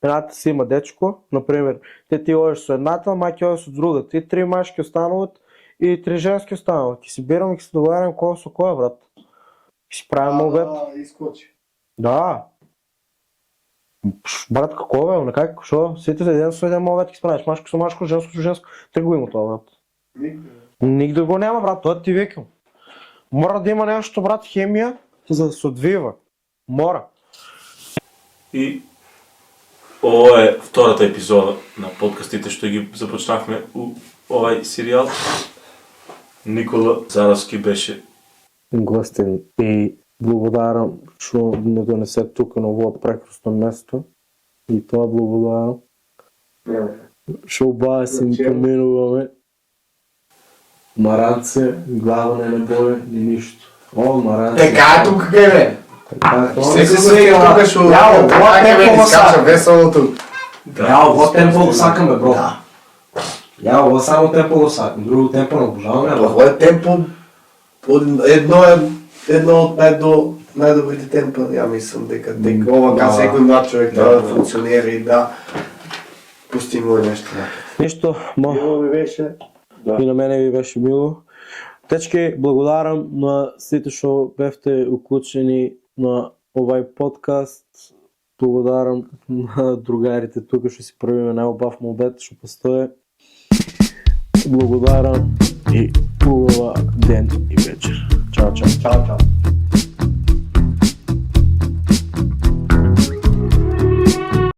Едната си има дечко, например, ти лъжеш с едната, майки лъжеш с другата. И 3 машки останалат и 3 женски останалат. И си бирам и си договарям кой с кой, брат. И си правим обед. Изкочи. Да. Брат, какво бе? Как? Що? Всеки за един с един обед ги справиш. Машко с машко, женско с женско. Те го има това, брат. Никъде го няма, брат. Това ти викам. Мора да има нещо, брат, химия, за да се отвива. Мора. И ovo е втората епизода на подкастите, што ги започнахме у овај серијал. Никола Заровски беше Гостен и благодарам, што не донесе тук на ово прекрасно место. И това благодарам. Што бая си ми поминуваме. Маранце, глава не набое, ни нищо. О, маранце. Така, тук къде бе? Всеки се свега тук, шо... Яо, това темпо скача весело тук. Яо, това темпо го сакаме, бро. Яо, това само темпо го сакам. Друго темпо не обожаваме. Това е темпо... Едно от най-добрите темпа, я мислам, дека ова секој млад човек трябва да функционира и да постигне нещо. Нищо, Мило ми беше. и на мене ви беше мило. Течки, благодарам на сите што бевте уклучени на овај подкаст. Благодарам на другарите тук, што си правиме најобав мобет, што постоje. Благодарам и хубава ден и вечер. Чао, чао. Чао, чао.